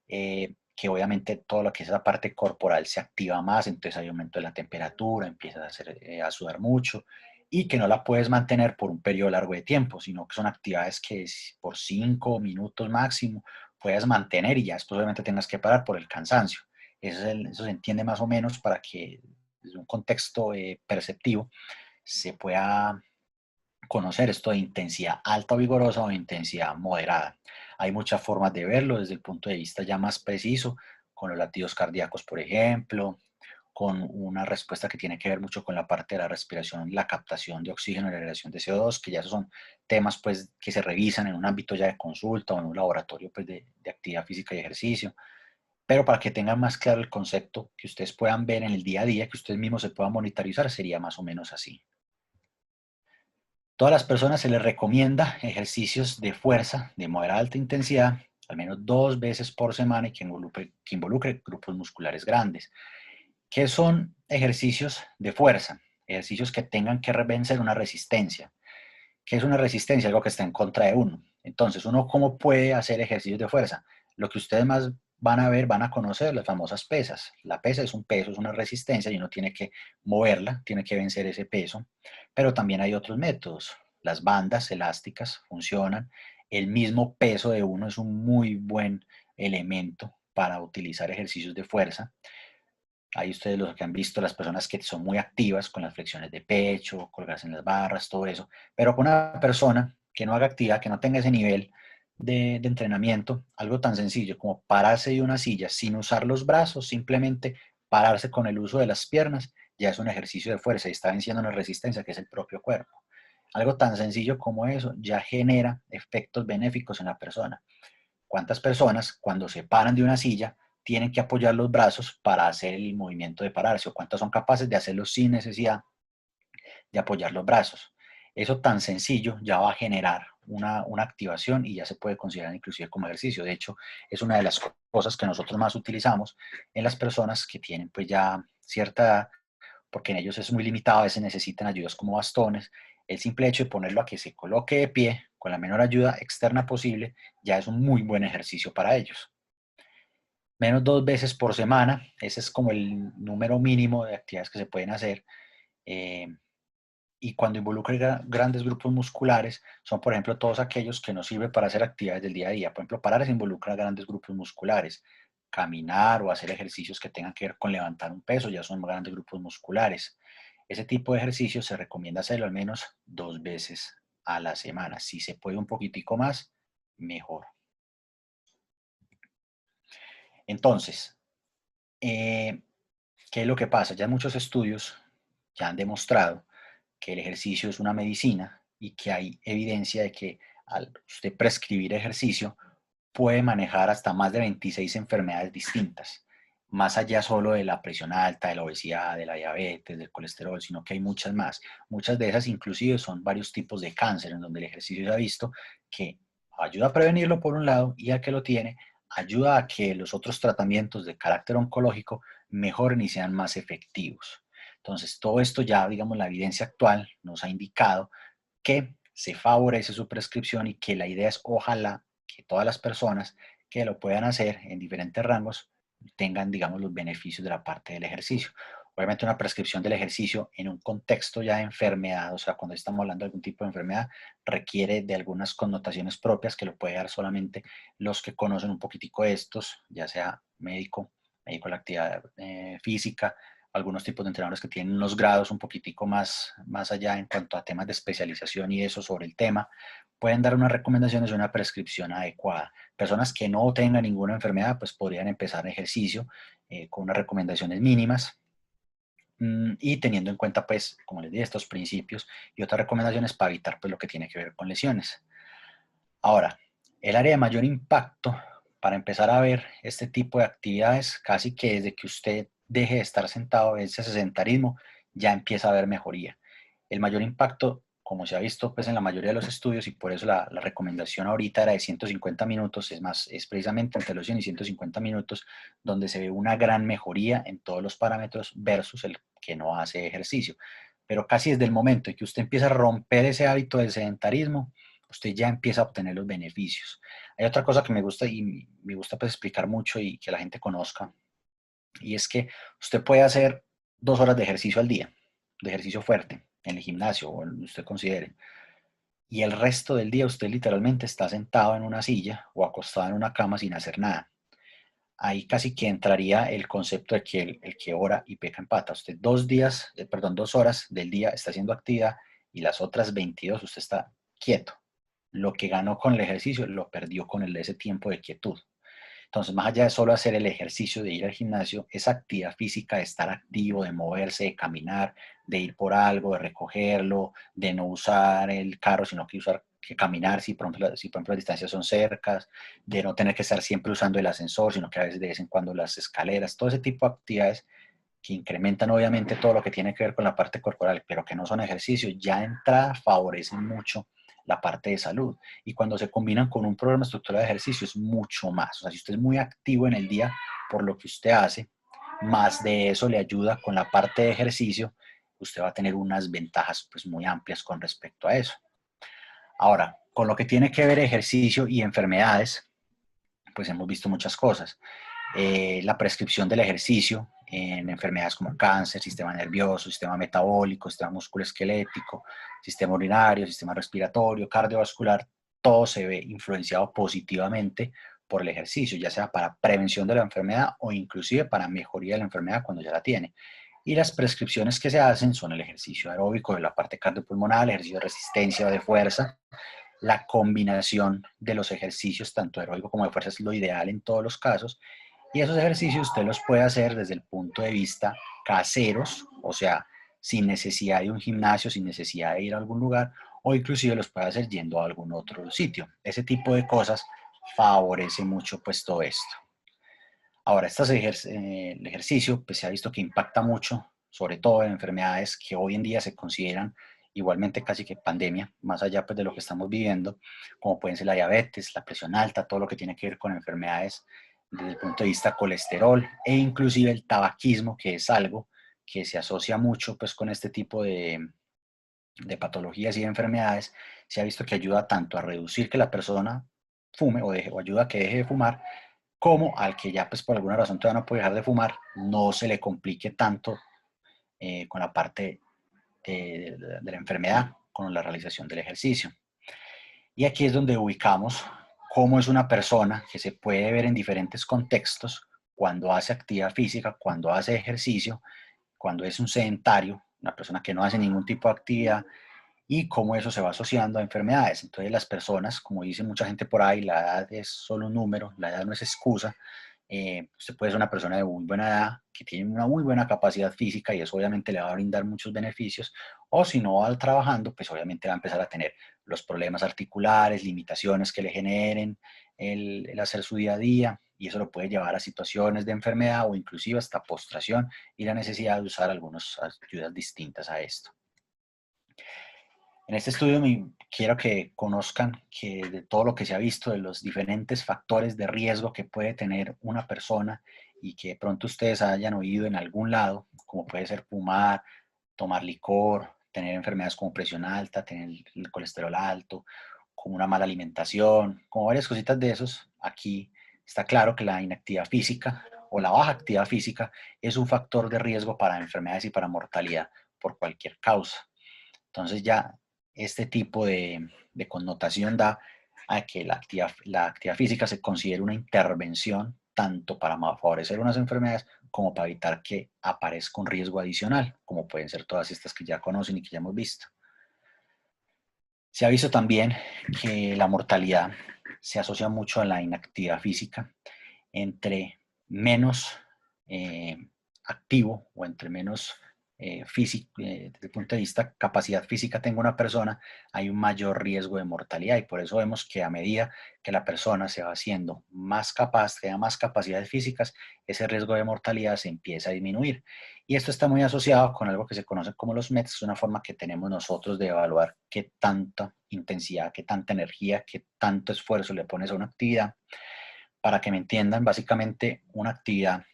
que obviamente todo lo que es la parte corporal se activa más, entonces hay aumento de la temperatura, empiezas a sudar mucho y que no la puedes mantener por un periodo largo de tiempo, sino que son actividades que por 5 minutos máximo puedas mantener y ya después obviamente tengas que parar por el cansancio. Eso se entiende más o menos para que desde un contexto perceptivo se pueda conocer esto de intensidad alta o vigorosa o intensidad moderada. Hay muchas formas de verlo desde el punto de vista ya más preciso, con los latidos cardíacos, por ejemplo, con una respuesta que tiene que ver mucho con la parte de la respiración, la captación de oxígeno y la liberación de CO2, que ya esos son temas pues, que se revisan en un ámbito ya de consulta o en un laboratorio pues, de actividad física y ejercicio. Pero para que tengan más claro el concepto, que ustedes puedan ver en el día a día, que ustedes mismos se puedan monitorizar, sería más o menos así. Todas las personas se les recomienda ejercicios de fuerza de moderada a alta intensidad, al menos 2 veces por semana y que involucre grupos musculares grandes. ¿Qué son ejercicios de fuerza? Ejercicios que tengan que vencer una resistencia. ¿Qué es una resistencia? Algo que está en contra de uno. Entonces, ¿uno cómo puede hacer ejercicios de fuerza? Lo que ustedes más van a ver, van a conocer las famosas pesas. La pesa es un peso, es una resistencia y uno tiene que moverla, tiene que vencer ese peso. Pero también hay otros métodos. Las bandas elásticas funcionan. El mismo peso de uno es un muy buen elemento para utilizar ejercicios de fuerza. Ahí ustedes los que han visto, las personas que son muy activas con las flexiones de pecho, colgarse en las barras, todo eso. Pero con una persona que no haga actividad, que no tenga ese nivel de entrenamiento, algo tan sencillo como pararse de una silla sin usar los brazos, simplemente pararse con el uso de las piernas, ya es un ejercicio de fuerza y está venciendo una resistencia que es el propio cuerpo. Algo tan sencillo como eso ya genera efectos benéficos en la persona. ¿Cuántas personas cuando se paran de una silla tienen que apoyar los brazos para hacer el movimiento de pararse? ¿O cuántas son capaces de hacerlo sin necesidad de apoyar los brazos? Eso tan sencillo ya va a generar una activación y ya se puede considerar inclusive como ejercicio. De hecho, es una de las cosas que nosotros más utilizamos en las personas que tienen pues ya cierta edad, porque en ellos es muy limitado, a veces necesitan ayudas como bastones. El simple hecho de ponerlo a que se coloque de pie con la menor ayuda externa posible ya es un muy buen ejercicio para ellos. Menos 2 veces por semana, ese es como el número mínimo de actividades que se pueden hacer. eh, y cuando involucra grandes grupos musculares, son por ejemplo todos aquellos que nos sirven para hacer actividades del día a día. Por ejemplo, parar involucra grandes grupos musculares. Caminar o hacer ejercicios que tengan que ver con levantar un peso ya son grandes grupos musculares. Ese tipo de ejercicios se recomienda hacerlo al menos 2 veces a la semana. Si se puede un poquitico más, mejor. Entonces, eh, ¿qué es lo que pasa? Ya muchos estudios ya han demostrado que el ejercicio es una medicina y que hay evidencia de que al usted prescribir ejercicio puede manejar hasta más de 26 enfermedades distintas, más allá solo de la presión alta, de la obesidad, de la diabetes, del colesterol, sino que hay muchas más. Muchas de esas inclusive son varios tipos de cáncer en donde el ejercicio se ha visto que ayuda a prevenirlo por un lado y al que lo tiene ayuda a que los otros tratamientos de carácter oncológico mejoren y sean más efectivos. Entonces, todo esto ya, digamos, la evidencia actual nos ha indicado que se favorece su prescripción y que la idea es ojalá que todas las personas que lo puedan hacer en diferentes rangos tengan, digamos, los beneficios de la parte del ejercicio. Obviamente una prescripción del ejercicio en un contexto ya de enfermedad, o sea, cuando estamos hablando de algún tipo de enfermedad, requiere de algunas connotaciones propias que lo puede dar solamente los que conocen un poquitico estos, ya sea médico, médico de la actividad física, algunos tipos de entrenadores que tienen unos grados un poquitico más allá en cuanto a temas de especialización y eso sobre el tema, pueden dar unas recomendaciones de una prescripción adecuada. Personas que no tengan ninguna enfermedad, pues podrían empezar ejercicio con unas recomendaciones mínimas y teniendo en cuenta, pues, como les dije, estos principios y otras recomendaciones para evitar, pues, lo que tiene que ver con lesiones. Ahora, el área de mayor impacto para empezar a ver este tipo de actividades, casi que desde que usted deje de estar sentado, ese sedentarismo, ya empieza a haber mejoría. El mayor impacto, como se ha visto pues, en la mayoría de los estudios, y por eso la recomendación ahorita era de 150 minutos, es precisamente entre los 100 y 150 minutos, donde se ve una gran mejoría en todos los parámetros versus el que no hace ejercicio. Pero casi desde el momento en que usted empieza a romper ese hábito del sedentarismo, usted ya empieza a obtener los beneficios. Hay otra cosa que me gusta y me gusta pues explicar mucho y que la gente conozca, y es que usted puede hacer 2 horas de ejercicio al día, de ejercicio fuerte, en el gimnasio o en lo que usted considere, y el resto del día usted literalmente está sentado en una silla o acostado en una cama sin hacer nada. Ahí casi que entraría el concepto de que el que ora y peca empata. Usted 2 horas del día está haciendo actividad y las otras 22 usted está quieto. Lo que ganó con el ejercicio lo perdió con ese tiempo de quietud. Entonces, más allá de solo hacer el ejercicio de ir al gimnasio, esa actividad física de estar activo, de moverse, de caminar, de ir por algo, de recogerlo, de no usar el carro, sino que caminar si por ejemplo las distancias son cercas, de no tener que estar siempre usando el ascensor, sino que a veces de vez en cuando las escaleras, todo ese tipo de actividades que incrementan obviamente todo lo que tiene que ver con la parte corporal, pero que no son ejercicios, ya de entrada favorecen mucho la parte de salud. Y cuando se combinan con un programa estructurado de ejercicio es mucho más. O sea, si usted es muy activo en el día por lo que usted hace, más de eso le ayuda con la parte de ejercicio, usted va a tener unas ventajas pues muy amplias con respecto a eso. Ahora, con lo que tiene que ver ejercicio y enfermedades, pues hemos visto muchas cosas. La prescripción del ejercicio en enfermedades como cáncer, sistema nervioso, sistema metabólico, sistema musculoesquelético, sistema urinario, sistema respiratorio, cardiovascular, todo se ve influenciado positivamente por el ejercicio, ya sea para prevención de la enfermedad o inclusive para mejoría de la enfermedad cuando ya la tiene. Y las prescripciones que se hacen son el ejercicio aeróbico de la parte cardiopulmonar, el ejercicio de resistencia o de fuerza. La combinación de los ejercicios, tanto aeróbico como de fuerza, es lo ideal en todos los casos. Y esos ejercicios usted los puede hacer desde el punto de vista caseros, o sea, sin necesidad de un gimnasio, sin necesidad de ir a algún lugar, o inclusive los puede hacer yendo a algún otro sitio. Ese tipo de cosas favorece mucho pues todo esto. Ahora, el ejercicio pues, se ha visto que impacta mucho, sobre todo en enfermedades que hoy en día se consideran igualmente casi que pandemia, más allá pues, de lo que estamos viviendo, como pueden ser la diabetes, la presión alta, todo lo que tiene que ver con enfermedades desde el punto de vista colesterol e inclusive el tabaquismo, que es algo que se asocia mucho pues, con este tipo de patologías y de enfermedades. Se ha visto que ayuda tanto a reducir que la persona fume o ayuda a que deje de fumar, como al que ya pues por alguna razón todavía no puede dejar de fumar, no se le complique tanto con la parte de la enfermedad, con la realización del ejercicio. Y aquí es donde ubicamos cómo es una persona que se puede ver en diferentes contextos cuando hace actividad física, cuando hace ejercicio, cuando es un sedentario, una persona que no hace ningún tipo de actividad, y cómo eso se va asociando a enfermedades. Entonces las personas, como dice mucha gente por ahí, la edad es solo un número, la edad no es excusa. Usted puede ser una persona de muy buena edad, que tiene una muy buena capacidad física y eso obviamente le va a brindar muchos beneficios, o si no va trabajando, pues obviamente va a empezar a tener los problemas articulares, limitaciones que le generen el hacer su día a día, y eso lo puede llevar a situaciones de enfermedad o inclusive hasta postración y la necesidad de usar algunas ayudas distintas a esto. En este estudio quiero que conozcan que de todo lo que se ha visto, de los diferentes factores de riesgo que puede tener una persona y que de pronto ustedes hayan oído en algún lado, como puede ser fumar, tomar licor, tener enfermedades como presión alta, tener el colesterol alto, como una mala alimentación, como varias cositas de esos, aquí está claro que la inactividad física o la baja actividad física es un factor de riesgo para enfermedades y para mortalidad por cualquier causa. Entonces ya este tipo de connotación da a que la actividad física se considere una intervención tanto para favorecer unas enfermedades como para evitar que aparezca un riesgo adicional, como pueden ser todas estas que ya conocen y que ya hemos visto. Se ha visto también que la mortalidad se asocia mucho a la inactividad física. Entre menos eh, activo o entre menos físico, desde el punto de vista capacidad física tenga una persona, hay un mayor riesgo de mortalidad, y por eso vemos que a medida que la persona se va haciendo más capaz, tenga más capacidades físicas, ese riesgo de mortalidad se empieza a disminuir. Y esto está muy asociado con algo que se conoce como los METs, es una forma que tenemos nosotros de evaluar qué tanta intensidad, qué tanta energía, qué tanto esfuerzo le pones a una actividad. Para que me entiendan, básicamente una actividad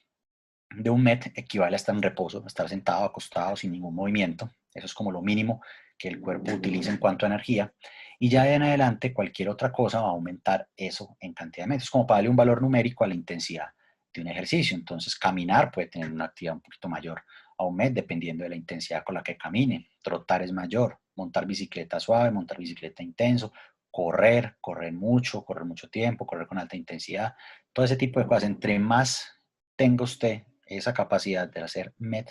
de un MET equivale a estar en reposo, a estar sentado, acostado, sin ningún movimiento. Eso es como lo mínimo que el cuerpo utiliza en cuanto a energía. Y ya de en adelante, cualquier otra cosa va a aumentar eso en cantidad de metros, como para darle un valor numérico a la intensidad de un ejercicio. Entonces, caminar puede tener una actividad un poquito mayor a un MET, dependiendo de la intensidad con la que camine. Trotar es mayor, montar bicicleta suave, montar bicicleta intenso, correr mucho tiempo, correr con alta intensidad, todo ese tipo de cosas. Entre más tenga usted esa capacidad de hacer MET,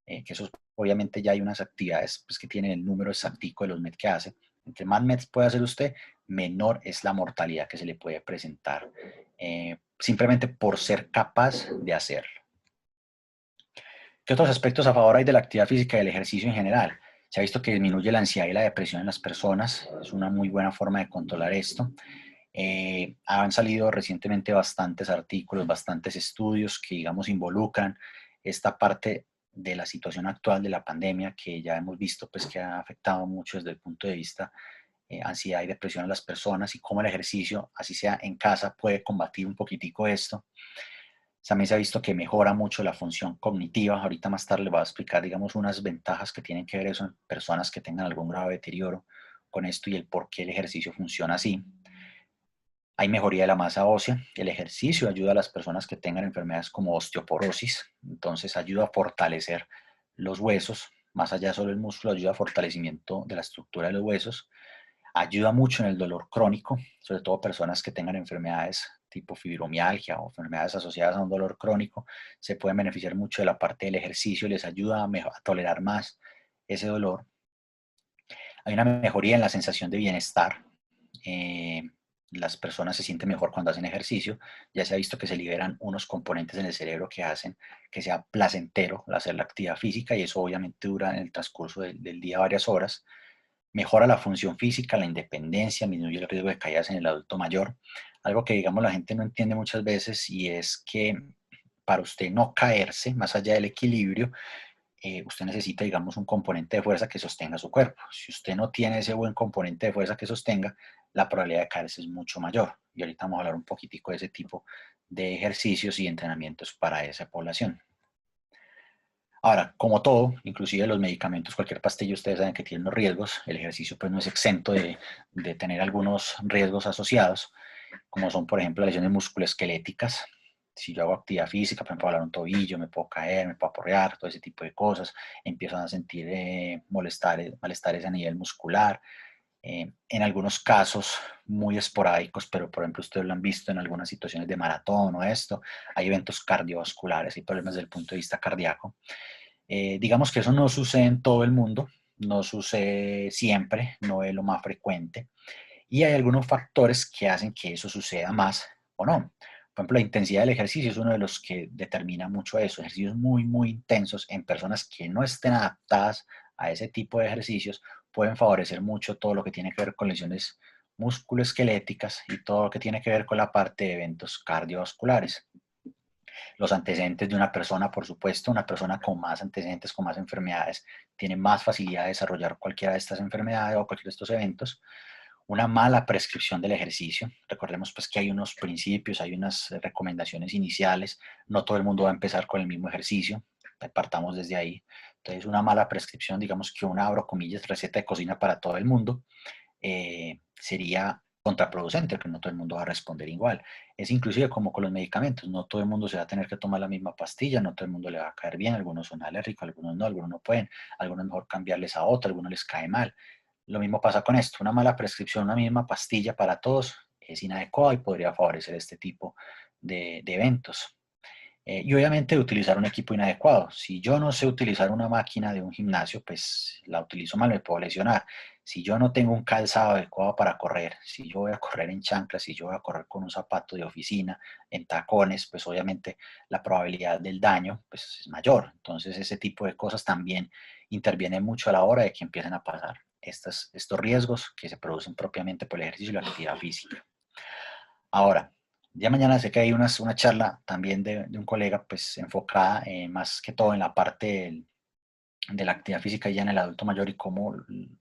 que eso obviamente ya hay unas actividades pues, que tienen el número exactico de los MET que hace. Entre más MET puede hacer usted, menor es la mortalidad que se le puede presentar, simplemente por ser capaz de hacerlo. ¿Qué otros aspectos a favor hay de la actividad física y del ejercicio en general? Se ha visto que disminuye la ansiedad y la depresión en las personas. Es una muy buena forma de controlar esto. Han salido recientemente bastantes artículos, bastantes estudios que, digamos, involucran esta parte de la situación actual de la pandemia, que ya hemos visto pues, que ha afectado mucho desde el punto de vista ansiedad y depresión a las personas, y cómo el ejercicio, así sea en casa, puede combatir un poquitico esto. También se ha visto que mejora mucho la función cognitiva. Ahorita más tarde le voy a explicar, digamos, unas ventajas que tienen que ver eso en personas que tengan algún grave deterioro con esto y el por qué el ejercicio funciona así. Hay mejoría de la masa ósea. El ejercicio ayuda a las personas que tengan enfermedades como osteoporosis. Entonces ayuda a fortalecer los huesos. Más allá de solo el músculo, ayuda a fortalecimiento de la estructura de los huesos. Ayuda mucho en el dolor crónico, sobre todo personas que tengan enfermedades tipo fibromialgia o enfermedades asociadas a un dolor crónico. Se pueden beneficiar mucho de la parte del ejercicio, les ayuda a tolerar más ese dolor. Hay una mejoría en la sensación de bienestar. Eh, las personas se sienten mejor cuando hacen ejercicio. Ya se ha visto que se liberan unos componentes en el cerebro que hacen que sea placentero hacer la actividad física, y eso obviamente dura en el transcurso del día varias horas. Mejora la función física, la independencia, disminuye el riesgo de caídas en el adulto mayor. Algo que, digamos, la gente no entiende muchas veces, y es que para usted no caerse, más allá del equilibrio, usted necesita, digamos, un componente de fuerza que sostenga su cuerpo. Si usted no tiene ese buen componente de fuerza que sostenga, la probabilidad de caerse es mucho mayor. Y ahorita vamos a hablar un poquitico de ese tipo de ejercicios y entrenamientos para esa población. Ahora, como todo, inclusive los medicamentos, cualquier pastilla, ustedes saben que tienen los riesgos. El ejercicio pues no es exento de tener algunos riesgos asociados, como son, por ejemplo, lesiones musculoesqueléticas. Si yo hago actividad física, por ejemplo, hablar un tobillo, me puedo caer, me puedo aporrear, todo ese tipo de cosas. Empiezo a sentir malestares a nivel muscular. En algunos casos muy esporádicos, pero por ejemplo ustedes lo han visto en algunas situaciones de maratón o esto, hay eventos cardiovasculares y problemas desde el punto de vista cardíaco. Digamos que eso no sucede en todo el mundo, no sucede siempre, no es lo más frecuente, y hay algunos factores que hacen que eso suceda más o no. Por ejemplo, la intensidad del ejercicio es uno de los que determina mucho eso. Ejercicios muy intensos en personas que no estén adaptadas a ese tipo de ejercicios pueden favorecer mucho todo lo que tiene que ver con lesiones musculoesqueléticas y todo lo que tiene que ver con la parte de eventos cardiovasculares. Los antecedentes de una persona, por supuesto, una persona con más antecedentes, con más enfermedades, tiene más facilidad de desarrollar cualquiera de estas enfermedades o cualquiera de estos eventos. Una mala prescripción del ejercicio. Recordemos pues que hay unos principios, hay unas recomendaciones iniciales. No todo el mundo va a empezar con el mismo ejercicio. Partamos desde ahí. Entonces, una mala prescripción, digamos que una, abro comillas, receta de cocina para todo el mundo, sería contraproducente, porque no todo el mundo va a responder igual. Es inclusive como con los medicamentos, no todo el mundo se va a tener que tomar la misma pastilla, no todo el mundo le va a caer bien, algunos son alérgicos, algunos no pueden, algunos es mejor cambiarles a otro, algunos les cae mal. Lo mismo pasa con esto, una mala prescripción, una misma pastilla para todos es inadecuado y podría favorecer este tipo de eventos. Y obviamente utilizar un equipo inadecuado. Si yo no sé utilizar una máquina de un gimnasio, pues la utilizo mal, me puedo lesionar. Si yo no tengo un calzado adecuado para correr, si yo voy a correr en chanclas, si yo voy a correr con un zapato de oficina, en tacones, pues obviamente la probabilidad del daño pues, es mayor. Entonces ese tipo de cosas también intervienen mucho a la hora de que empiecen a pasar estos riesgos que se producen propiamente por el ejercicio y la actividad física. Ahora, ya mañana sé que hay una charla también de un colega, pues enfocada más que todo en la parte de la actividad física ya en el adulto mayor y cómo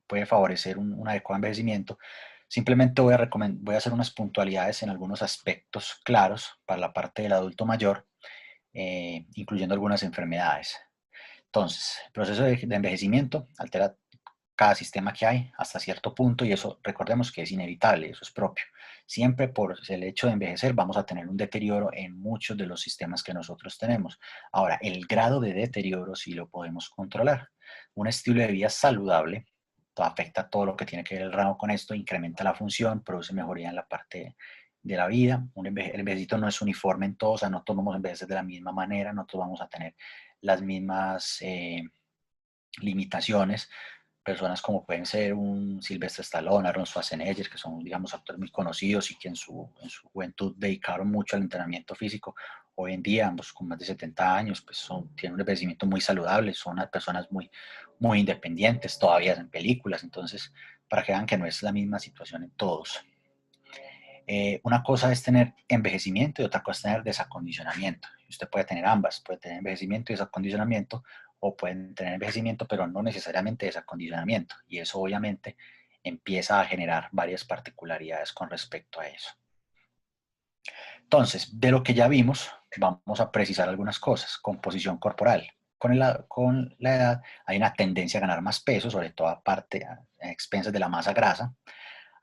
puede favorecer un adecuado envejecimiento. Simplemente voy a hacer unas puntualidades en algunos aspectos claros para la parte del adulto mayor, incluyendo algunas enfermedades. Entonces, el proceso de envejecimiento altera cada sistema que hay hasta cierto punto y eso recordemos que es inevitable, eso es propio. Siempre por el hecho de envejecer vamos a tener un deterioro en muchos de los sistemas que nosotros tenemos. Ahora, el grado de deterioro sí lo podemos controlar. Un estilo de vida saludable afecta todo lo que tiene que ver el ramo con esto, incrementa la función, produce mejoría en la parte de la vida. El envejecimiento no es uniforme en todos, o sea, no todos vamos a envejecer de la misma manera, no todos vamos a tener las mismas limitaciones. Personas como pueden ser un Sylvester Stallone, Arnold Schwarzenegger, que son, digamos, actores muy conocidos y que en su juventud dedicaron mucho al entrenamiento físico. Hoy en día, ambos con más de 70 años, pues tienen un envejecimiento muy saludable, son personas muy independientes, todavía en películas, entonces, para que vean que no es la misma situación en todos. Una cosa es tener envejecimiento y otra cosa es tener desacondicionamiento. Usted puede tener ambas, puede tener envejecimiento y desacondicionamiento, o pueden tener envejecimiento, pero no necesariamente desacondicionamiento. Y eso obviamente empieza a generar varias particularidades con respecto a eso. Entonces, de lo que ya vimos, vamos a precisar algunas cosas. Composición corporal. Con la edad hay una tendencia a ganar más peso, sobre todo a expensas de la masa grasa.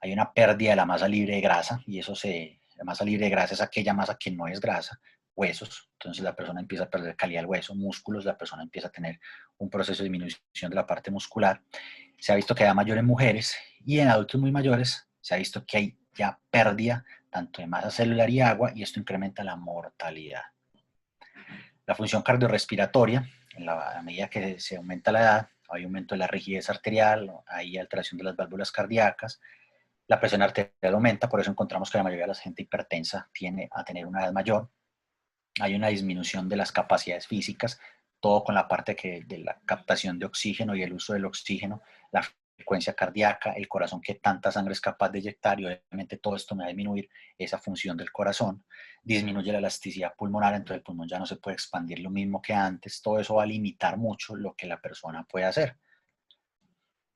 Hay una pérdida de la masa libre de grasa y la masa libre de grasa es aquella masa que no es grasa, huesos, entonces la persona empieza a perder calidad del hueso, músculos, la persona empieza a tener un proceso de disminución de la parte muscular. Se ha visto que hay mayor en mujeres y en adultos muy mayores se ha visto que hay ya pérdida tanto de masa celular y agua y esto incrementa la mortalidad. La función cardiorrespiratoria, a medida que se aumenta la edad, hay aumento de la rigidez arterial, hay alteración de las válvulas cardíacas, la presión arterial aumenta, por eso encontramos que la mayoría de la gente hipertensa tiende a tener una edad mayor. Hay una disminución de las capacidades físicas, todo con la parte de la captación de oxígeno y el uso del oxígeno, la frecuencia cardíaca, el corazón que tanta sangre es capaz de inyectar y obviamente todo esto me va a disminuir esa función del corazón, disminuye la elasticidad pulmonar, entonces el pulmón ya no se puede expandir lo mismo que antes, todo eso va a limitar mucho lo que la persona puede hacer.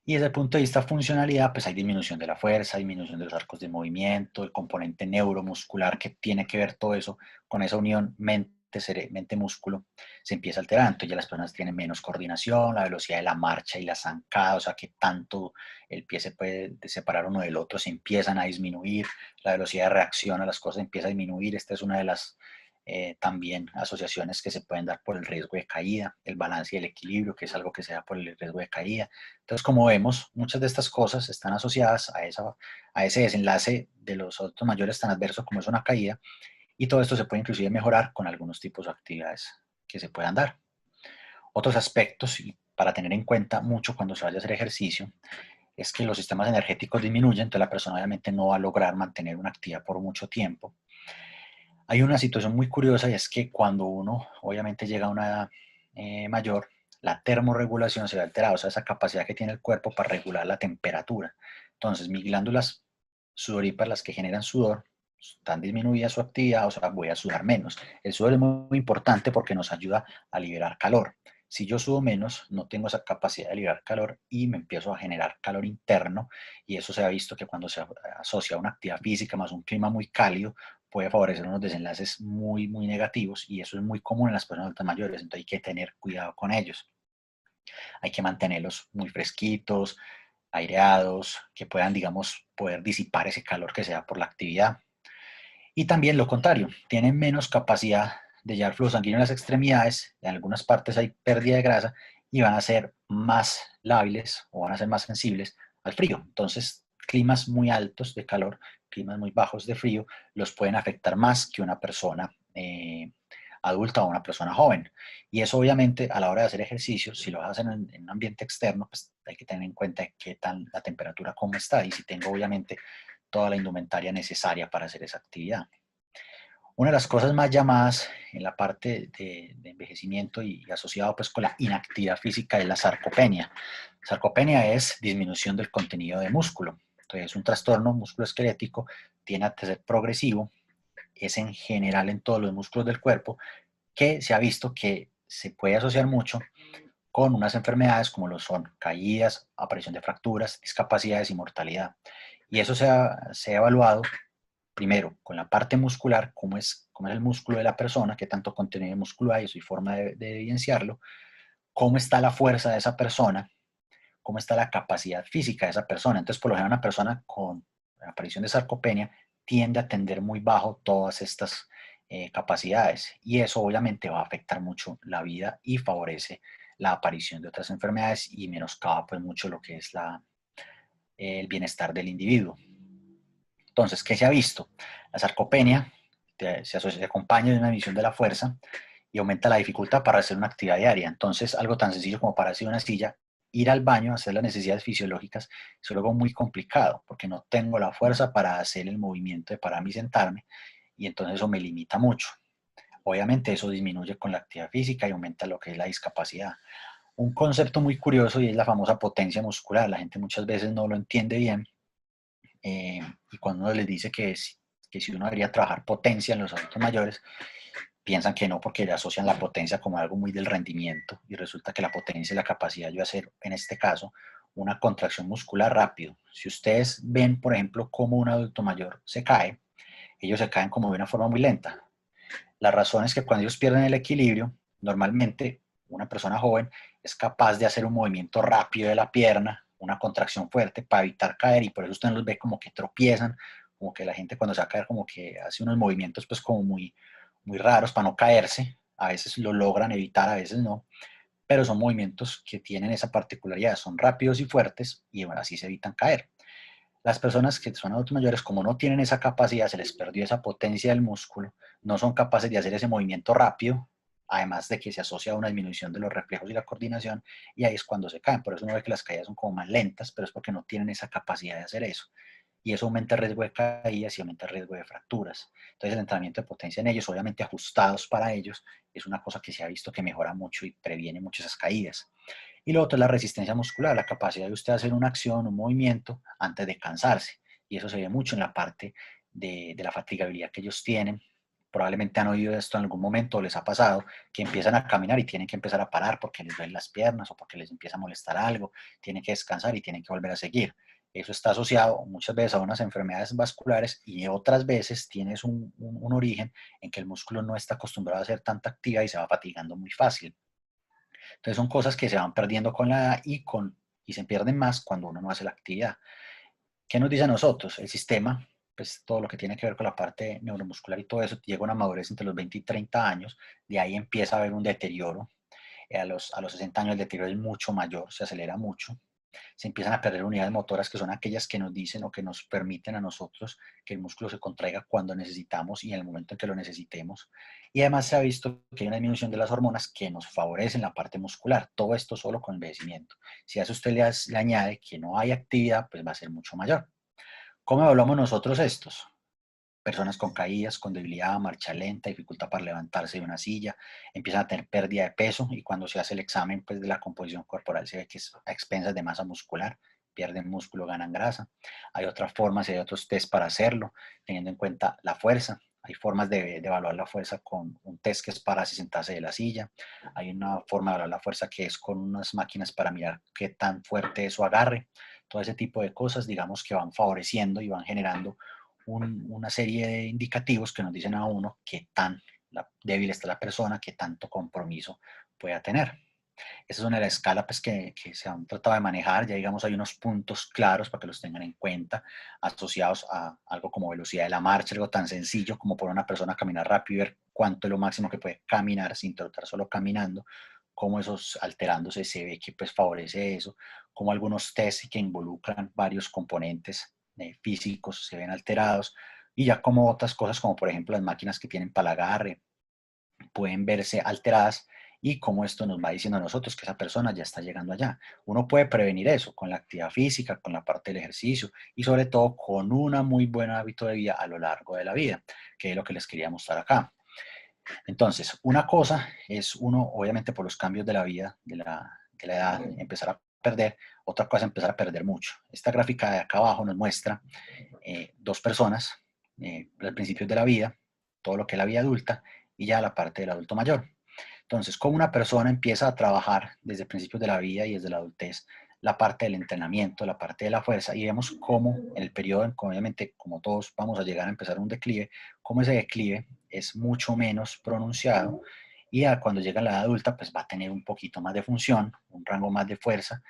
Y desde el punto de vista funcionalidad, pues hay disminución de la fuerza, disminución de los arcos de movimiento, el componente neuromuscular que tiene que ver todo eso con esa unión mente-músculo se empieza a alterar. Entonces ya las personas tienen menos coordinación, la velocidad de la marcha y la zancada, o sea que tanto el pie se puede separar uno del otro, se empiezan a disminuir, la velocidad de reacción a las cosas empieza a disminuir. Esta es una de las también asociaciones que se pueden dar por el riesgo de caída, el balance y el equilibrio, que es algo que se da por el riesgo de caída. Entonces, como vemos, muchas de estas cosas están asociadas a ese desenlace de los adultos mayores tan adverso como es una caída, y todo esto se puede inclusive mejorar con algunos tipos de actividades que se puedan dar. Otros aspectos, y para tener en cuenta mucho cuando se vaya a hacer ejercicio, es que los sistemas energéticos disminuyen, entonces la persona obviamente no va a lograr mantener una actividad por mucho tiempo. Hay una situación muy curiosa y es que cuando uno obviamente llega a una edad mayor, la termorregulación se ve alterada, o sea, esa capacidad que tiene el cuerpo para regular la temperatura. Entonces, mis glándulas sudoríparas, las que generan sudor, están disminuidas su actividad, o sea, voy a sudar menos. El sudor es muy importante porque nos ayuda a liberar calor. Si yo sudo menos, no tengo esa capacidad de liberar calor y me empiezo a generar calor interno y eso se ha visto que cuando se asocia a una actividad física más un clima muy cálido, puede favorecer unos desenlaces muy negativos y eso es muy común en las personas adultas mayores, entonces hay que tener cuidado con ellos. Hay que mantenerlos muy fresquitos, aireados, que puedan, digamos, poder disipar ese calor que se da por la actividad. Y también lo contrario, tienen menos capacidad de llevar flujo sanguíneo en las extremidades, en algunas partes hay pérdida de grasa y van a ser más lábiles o van a ser más sensibles al frío. Entonces, climas muy altos de calor, climas muy bajos de frío, los pueden afectar más que una persona adulta o una persona joven. Y eso obviamente a la hora de hacer ejercicio, si lo hacen en un ambiente externo, pues hay que tener en cuenta qué tan la temperatura cómo está y si tengo obviamente toda la indumentaria necesaria para hacer esa actividad. Una de las cosas más llamadas en la parte de envejecimiento y asociado pues con la inactividad física es la sarcopenia. Sarcopenia es disminución del contenido de músculo. Entonces es un trastorno musculoesquelético, tiene a ser progresivo, es en general en todos los músculos del cuerpo, que se ha visto que se puede asociar mucho con unas enfermedades como lo son caídas, aparición de fracturas, discapacidades y mortalidad. Y eso se ha evaluado primero con la parte muscular, cómo es el músculo de la persona, qué tanto contenido de músculo hay, eso hay forma de evidenciarlo, cómo está la fuerza de esa persona, cómo está la capacidad física de esa persona. Entonces, por lo general, una persona con aparición de sarcopenia tiende a tender muy bajo todas estas capacidades y eso obviamente va a afectar mucho la vida y favorece la aparición de otras enfermedades y menoscaba pues mucho lo que es el bienestar del individuo. Entonces, ¿qué se ha visto? La sarcopenia se acompaña de una disminución de la fuerza y aumenta la dificultad para hacer una actividad diaria. Entonces, algo tan sencillo como pararse de una silla, ir al baño, hacer las necesidades fisiológicas, es algo muy complicado porque no tengo la fuerza para hacer el movimiento de pararme y sentarme y entonces eso me limita mucho. Obviamente eso disminuye con la actividad física y aumenta lo que es la discapacidad. Un concepto muy curioso y es la famosa potencia muscular. La gente muchas veces no lo entiende bien y cuando uno les dice que si uno debería trabajar potencia en los adultos mayores, piensan que no porque le asocian la potencia como algo muy del rendimiento y resulta que la potencia es la capacidad de hacer, en este caso, una contracción muscular rápido. Si ustedes ven, por ejemplo, cómo un adulto mayor se cae, ellos se caen como de una forma muy lenta. La razón es que cuando ellos pierden el equilibrio, normalmente una persona joven es capaz de hacer un movimiento rápido de la pierna, una contracción fuerte para evitar caer y por eso usted los ve como que tropiezan, como que la gente cuando se va a caer como que hace unos movimientos pues como muy raros para no caerse, a veces lo logran evitar, a veces no, pero son movimientos que tienen esa particularidad, son rápidos y fuertes y bueno, así se evitan caer. Las personas que son adultos mayores, como no tienen esa capacidad, se les perdió esa potencia del músculo, no son capaces de hacer ese movimiento rápido, además de que se asocia a una disminución de los reflejos y la coordinación, y ahí es cuando se caen. Por eso uno ve que las caídas son como más lentas, pero es porque no tienen esa capacidad de hacer eso. Y eso aumenta el riesgo de caídas y aumenta el riesgo de fracturas. Entonces el entrenamiento de potencia en ellos, obviamente ajustados para ellos, es una cosa que se ha visto que mejora mucho y previene muchas esas caídas. Y lo otro es la resistencia muscular, la capacidad de usted hacer una acción, un movimiento antes de cansarse. Y eso se ve mucho en la parte de la fatigabilidad que ellos tienen. Probablemente han oído esto en algún momento o les ha pasado que empiezan a caminar y tienen que empezar a parar porque les duelen las piernas o porque les empieza a molestar algo, tienen que descansar y tienen que volver a seguir. Eso está asociado muchas veces a unas enfermedades vasculares y otras veces tienes un origen en que el músculo no está acostumbrado a hacer tanta actividad y se va fatigando muy fácil. Entonces son cosas que se van perdiendo con la edad y se pierden más cuando uno no hace la actividad. ¿Qué nos dice a nosotros? El sistema, pues todo lo que tiene que ver con la parte neuromuscular y todo eso, llega a una madurez entre los 20 y 30 años, de ahí empieza a haber un deterioro. A los 60 años el deterioro es mucho mayor, se acelera mucho, se empiezan a perder unidades motoras que son aquellas que nos dicen o que nos permiten a nosotros que el músculo se contraiga cuando necesitamos y en el momento en que lo necesitemos. Y además se ha visto que hay una disminución de las hormonas que nos favorecen la parte muscular. Todo esto solo con envejecimiento. Si a eso usted le añade que no hay actividad, pues va a ser mucho mayor. ¿Cómo evaluamos nosotros estos? Personas con caídas, con debilidad, marcha lenta, dificultad para levantarse de una silla, empiezan a tener pérdida de peso y cuando se hace el examen pues, de la composición corporal se ve que es a expensas de masa muscular, pierden músculo, ganan grasa. Hay otras formas y hay otros test para hacerlo, teniendo en cuenta la fuerza. Hay formas de evaluar la fuerza con un test que es para sentarse de la silla. Hay una forma de evaluar la fuerza que es con unas máquinas para mirar qué tan fuerte es su agarre. Todo ese tipo de cosas, digamos, que van favoreciendo y van generando una serie de indicativos que nos dicen a uno qué tan débil está la persona, qué tanto compromiso pueda tener. Esa es una de las escalas pues, que se han tratado de manejar. Ya digamos hay unos puntos claros para que los tengan en cuenta, asociados a algo como velocidad de la marcha, algo tan sencillo como poner a una persona a caminar rápido y ver cuánto es lo máximo que puede caminar sin trotar, solo caminando, cómo esos alterándose se ve que pues favorece eso, como algunos test que involucran varios componentes físicos se ven alterados, y ya como otras cosas como por ejemplo las máquinas que tienen para el agarre pueden verse alteradas, y cómo esto nos va diciendo a nosotros que esa persona ya está llegando allá. Uno puede prevenir eso con la actividad física, con la parte del ejercicio y sobre todo con un muy buen hábito de vida a lo largo de la vida, que es lo que les quería mostrar acá. Entonces, una cosa es uno, obviamente por los cambios de la vida, de la edad, empezar a perder, otra cosa es empezar a perder mucho. Esta gráfica de acá abajo nos muestra dos personas, los principios de la vida, todo lo que es la vida adulta y ya la parte del adulto mayor. Entonces, cómo una persona empieza a trabajar desde principios de la vida y desde la adultez, la parte del entrenamiento, la parte de la fuerza, y vemos cómo en el periodo, obviamente, como todos vamos a llegar a empezar un declive, cómo ese declive es mucho menos pronunciado, y cuando llega a la edad adulta, pues va a tener un poquito más de función, un rango más de fuerza,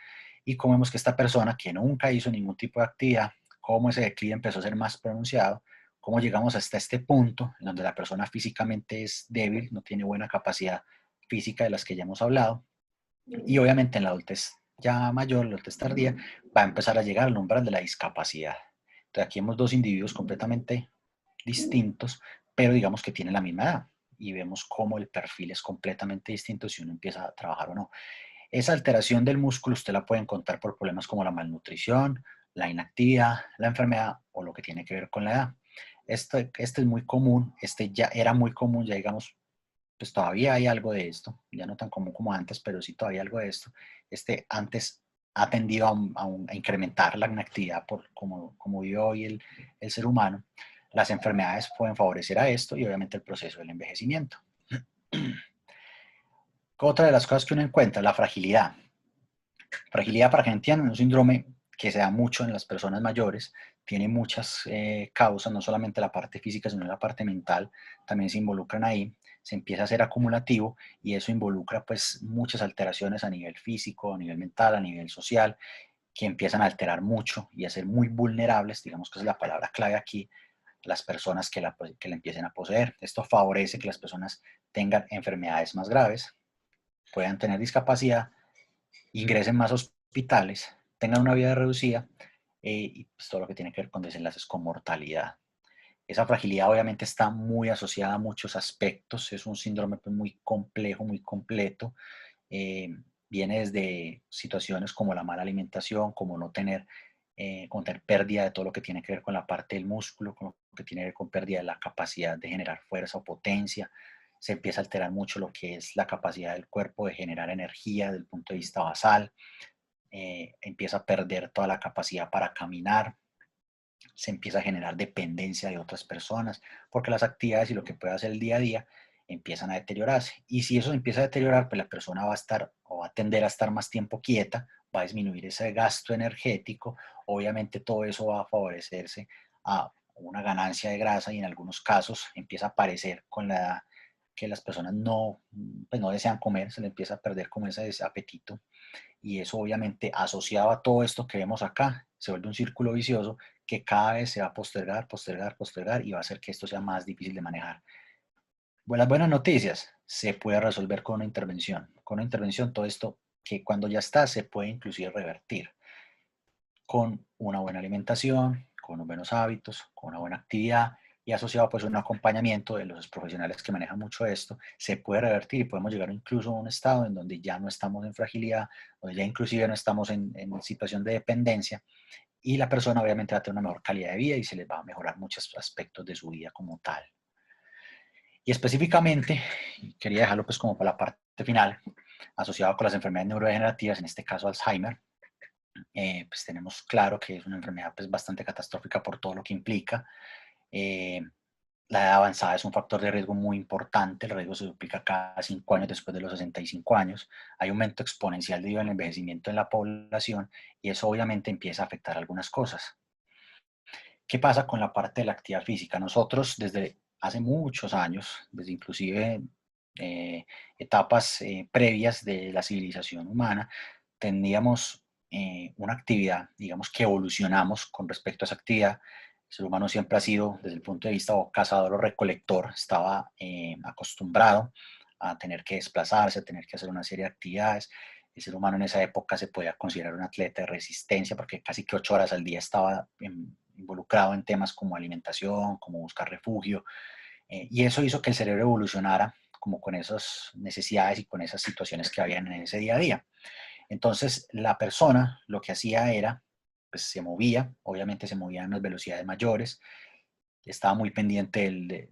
y como vemos que esta persona que nunca hizo ningún tipo de actividad, cómo ese declive empezó a ser más pronunciado, cómo llegamos hasta este punto en donde la persona físicamente es débil, no tiene buena capacidad física de las que ya hemos hablado, y obviamente en la adultez ya mayor, la adultez tardía, va a empezar a llegar al umbral de la discapacidad. Entonces aquí vemos dos individuos completamente distintos, pero digamos que tienen la misma edad, y vemos cómo el perfil es completamente distinto si uno empieza a trabajar o no. Esa alteración del músculo usted la puede encontrar por problemas como la malnutrición, la inactividad, la enfermedad o lo que tiene que ver con la edad. Este es muy común, este ya era muy común, ya digamos, pues todavía hay algo de esto, ya no tan común como antes, pero sí todavía hay algo de esto. Antes ha tendido a incrementar la inactividad por como vive hoy el ser humano. Las enfermedades pueden favorecer a esto y obviamente el proceso del envejecimiento. Otra de las cosas que uno encuentra, la fragilidad. Fragilidad, para que entiendan, es un síndrome que se da mucho en las personas mayores, tiene muchas causas, no solamente la parte física, sino la parte mental, también se involucran ahí, se empieza a ser acumulativo y eso involucra pues muchas alteraciones a nivel físico, a nivel mental, a nivel social, que empiezan a alterar mucho y a ser muy vulnerables, digamos que esa es la palabra clave aquí, las personas que la empiecen a poseer. Esto favorece que las personas tengan enfermedades más graves, puedan tener discapacidad, ingresen más hospitales, tengan una vida reducida, y pues todo lo que tiene que ver con desenlaces con mortalidad. Esa fragilidad obviamente está muy asociada a muchos aspectos, es un síndrome pues, muy complejo, muy completo. eh, Viene desde situaciones como la mala alimentación, como tener pérdida de todo lo que tiene que ver con la parte del músculo, con lo que tiene que ver con pérdida de la capacidad de generar fuerza o potencia. Se empieza a alterar mucho lo que es la capacidad del cuerpo de generar energía desde el punto de vista basal. Empieza a perder toda la capacidad para caminar, se empieza a generar dependencia de otras personas, porque las actividades y lo que puede hacer el día a día empiezan a deteriorarse. Y si eso se empieza a deteriorar, pues la persona va a estar o va a tender a estar más tiempo quieta, va a disminuir ese gasto energético, obviamente todo eso va a favorecerse a una ganancia de grasa, y en algunos casos empieza a aparecer con la edad que las personas pues no desean comer, se le empieza a perder como ese apetito, y eso obviamente asociado a todo esto que vemos acá, se vuelve un círculo vicioso que cada vez se va a postergar, postergar, postergar, y va a hacer que esto sea más difícil de manejar. Buenas noticias, se puede resolver con una intervención. Con una intervención todo esto que cuando ya está se puede inclusive revertir con una buena alimentación, con unos buenos hábitos, con una buena actividad y asociado pues a un acompañamiento de los profesionales que manejan mucho esto, se puede revertir y podemos llegar incluso a un estado en donde ya no estamos en fragilidad, donde ya inclusive no estamos en situación de dependencia, y la persona obviamente va a tener una mejor calidad de vida y se les va a mejorar muchos aspectos de su vida como tal. Y específicamente, quería dejarlo pues como para la parte final, asociado con las enfermedades neurodegenerativas, en este caso Alzheimer. Pues tenemos claro que es una enfermedad pues bastante catastrófica por todo lo que implica. Eh, la edad avanzada es un factor de riesgo muy importante, el riesgo se duplica cada 5 años después de los 65 años, hay un aumento exponencial debido al envejecimiento en la población, y eso obviamente empieza a afectar algunas cosas. ¿Qué pasa con la parte de la actividad física? Nosotros desde hace muchos años, desde inclusive etapas previas de la civilización humana, teníamos una actividad, digamos que evolucionamos con respecto a esa actividad. El ser humano siempre ha sido, desde el punto de vista o cazador o recolector, estaba acostumbrado a tener que desplazarse, a tener que hacer una serie de actividades. El ser humano en esa época se podía considerar un atleta de resistencia porque casi que 8 horas al día estaba involucrado en temas como alimentación, como buscar refugio, y eso hizo que el cerebro evolucionara como con esas necesidades y con esas situaciones que habían en ese día a día. Entonces, la persona lo que hacía era, pues se movía, obviamente se movía en unas velocidades mayores, estaba muy pendiente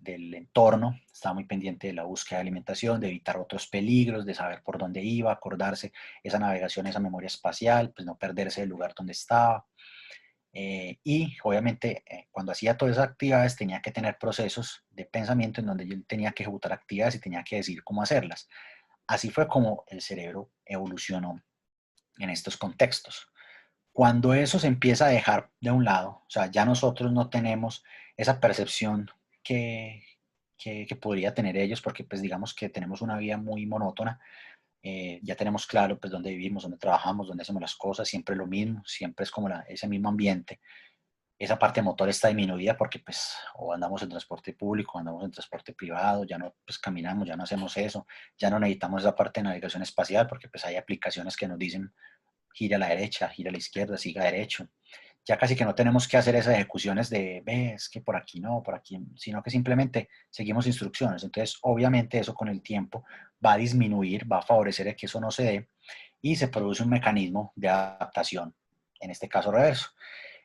del entorno, estaba muy pendiente de la búsqueda de alimentación, de evitar otros peligros, de saber por dónde iba, acordarse esa navegación, esa memoria espacial, pues no perderse del lugar donde estaba. Y obviamente cuando hacía todas esas actividades tenía que tener procesos de pensamiento en donde yo tenía que ejecutar actividades y tenía que decidir cómo hacerlas. Así fue como el cerebro evolucionó en estos contextos. Cuando eso se empieza a dejar de un lado, o sea, ya nosotros no tenemos esa percepción que, que podría tener ellos, porque pues digamos que tenemos una vida muy monótona, ya tenemos claro pues dónde vivimos, dónde trabajamos, dónde hacemos las cosas, siempre lo mismo, siempre es como ese mismo ambiente. Esa parte motor está disminuida porque pues o andamos en transporte público, o andamos en transporte privado, ya no pues caminamos, ya no hacemos eso, ya no necesitamos esa parte de navegación espacial porque pues hay aplicaciones que nos dicen gire a la derecha, gire a la izquierda, siga derecho. Ya casi que no tenemos que hacer esas ejecuciones de, ves que por aquí no, por aquí, sino que simplemente seguimos instrucciones. Entonces, obviamente eso con el tiempo va a disminuir, va a favorecer que eso no se dé y se produce un mecanismo de adaptación, en este caso reverso.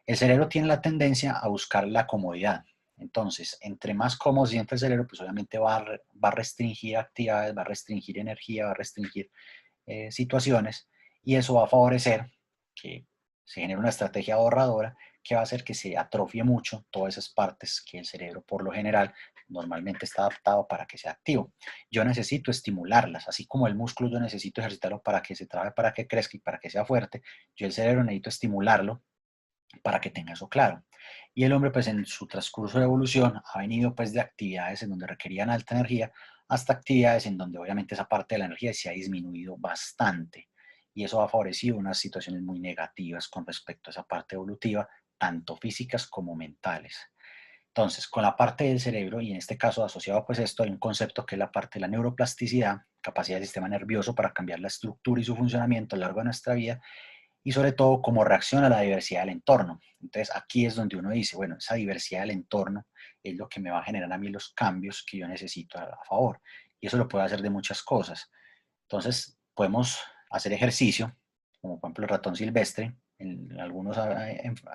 El cerebro tiene la tendencia a buscar la comodidad. Entonces, entre más cómodo siente el cerebro, pues obviamente va a restringir actividades, va a restringir energía, va a restringir situaciones y eso va a favorecer que se genere una estrategia ahorradora que va a hacer que se atrofie mucho todas esas partes que el cerebro por lo general normalmente está adaptado para que sea activo. Yo necesito estimularlas, así como el músculo yo necesito ejercitarlo para que se trabe, para que crezca y para que sea fuerte, yo el cerebro necesito estimularlo para que tenga eso claro. Y el hombre, pues en su transcurso de evolución, ha venido pues de actividades en donde requerían alta energía hasta actividades en donde obviamente esa parte de la energía se ha disminuido bastante. Y eso ha favorecido unas situaciones muy negativas con respecto a esa parte evolutiva, tanto físicas como mentales. Entonces, con la parte del cerebro, y en este caso asociado pues esto, hay un concepto que es la parte de la neuroplasticidad, capacidad del sistema nervioso para cambiar la estructura y su funcionamiento a lo largo de nuestra vida, y sobre todo cómo reacciona a la diversidad del entorno. Entonces aquí es donde uno dice, bueno, esa diversidad del entorno es lo que me va a generar a mí los cambios que yo necesito a favor. Y eso lo puedo hacer de muchas cosas. Entonces podemos hacer ejercicio, como por ejemplo el ratón silvestre, en algunos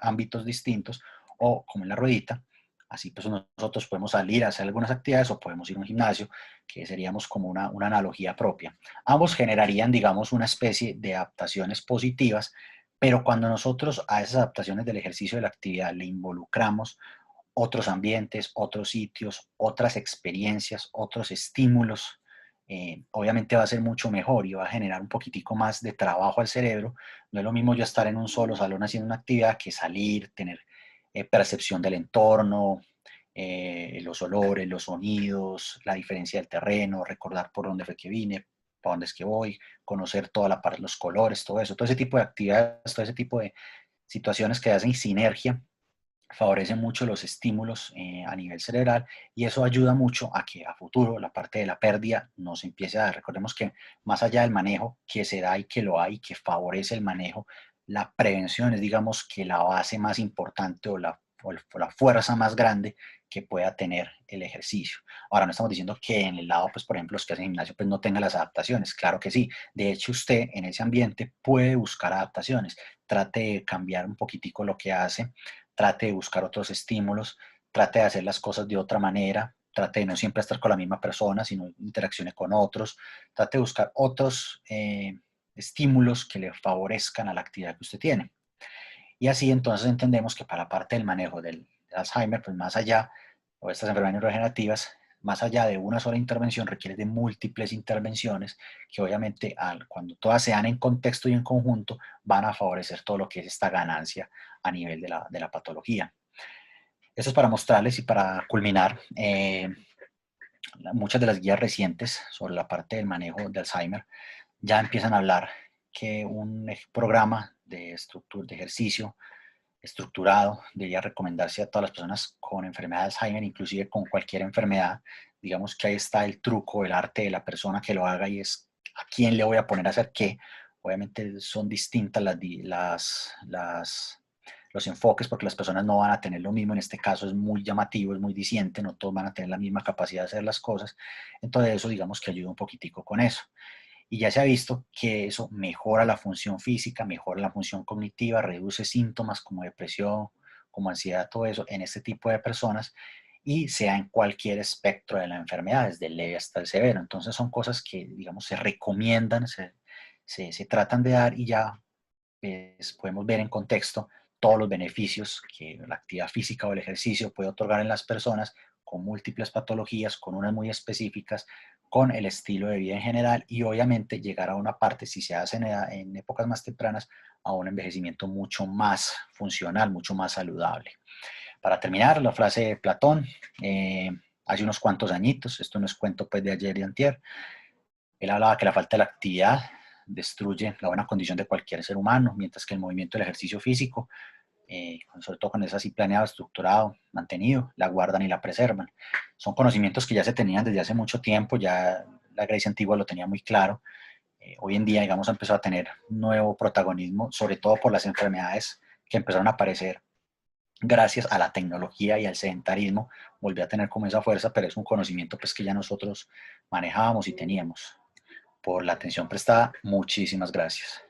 ámbitos distintos, o como en la ruedita. Así pues nosotros podemos salir a hacer algunas actividades o podemos ir a un gimnasio, que seríamos como una analogía propia. Ambos generarían, digamos, una especie de adaptaciones positivas, pero cuando nosotros a esas adaptaciones del ejercicio de la actividad le involucramos otros ambientes, otros sitios, otras experiencias, otros estímulos, obviamente va a ser mucho mejor y va a generar un poquitico más de trabajo al cerebro. No es lo mismo yo estar en un solo salón haciendo una actividad que salir, tener percepción del entorno, los olores, los sonidos, la diferencia del terreno, recordar por dónde fue que vine, para dónde es que voy, conocer toda la parte, los colores, todo eso, todo ese tipo de actividades, todo ese tipo de situaciones que hacen sinergia favorece mucho los estímulos a nivel cerebral y eso ayuda mucho a que a futuro la parte de la pérdida no se empiece a dar. Recordemos que más allá del manejo que se da y que lo hay, que favorece el manejo, la prevención es digamos que la base más importante o la fuerza más grande que pueda tener el ejercicio. Ahora no estamos diciendo que en el lado, pues por ejemplo, los que hacen gimnasio pues no tengan las adaptaciones, claro que sí. De hecho usted en ese ambiente puede buscar adaptaciones, trate de cambiar un poquitico lo que hace, trate de buscar otros estímulos, trate de hacer las cosas de otra manera, trate de no siempre estar con la misma persona, sino interaccione con otros, trate de buscar otros estímulos que le favorezcan a la actividad que usted tiene. Y así entonces entendemos que para la parte del manejo del Alzheimer, pues más allá, o estas enfermedades neurodegenerativas, más allá de una sola intervención, requiere de múltiples intervenciones que obviamente cuando todas se dan en contexto y en conjunto van a favorecer todo lo que es esta ganancia a nivel de la patología. Eso es para mostrarles y para culminar muchas de las guías recientes sobre la parte del manejo de Alzheimer ya empiezan a hablar que un programa de ejercicio estructurado debería recomendarse a todas las personas con enfermedad de Alzheimer, inclusive con cualquier enfermedad. Digamos que ahí está el truco, el arte de la persona que lo haga, y es a quién le voy a poner a hacer qué. Obviamente son distintas los enfoques, porque las personas no van a tener lo mismo. En este caso es muy llamativo, es muy diciente, no todos van a tener la misma capacidad de hacer las cosas. Entonces eso, digamos que ayuda un poquitico con eso. Y ya se ha visto que eso mejora la función física, mejora la función cognitiva, reduce síntomas como depresión, como ansiedad, todo eso en este tipo de personas, y sea en cualquier espectro de la enfermedad, desde el leve hasta el severo. Entonces son cosas que, digamos, se recomiendan, se tratan de dar, y ya pues, podemos ver en contexto todos los beneficios que la actividad física o el ejercicio puede otorgar en las personas con múltiples patologías, con unas muy específicas, con el estilo de vida en general, y obviamente llegar a una parte, si se hace en épocas más tempranas, a un envejecimiento mucho más funcional, mucho más saludable. Para terminar, la frase de Platón, hace unos cuantos añitos, esto no es cuento pues de ayer y antier, él hablaba que la falta de la actividad destruye la buena condición de cualquier ser humano, mientras que el movimiento del ejercicio físico, sobre todo cuando es así planeado, estructurado, mantenido, la guardan y la preservan. Son conocimientos que ya se tenían desde hace mucho tiempo, ya la Grecia antigua lo tenía muy claro. Hoy en día, digamos, ha empezado a tener un nuevo protagonismo, sobre todo por las enfermedades que empezaron a aparecer gracias a la tecnología y al sedentarismo. Volvió a tener como esa fuerza, pero es un conocimiento pues que ya nosotros manejábamos y teníamos. Por la atención prestada, muchísimas gracias.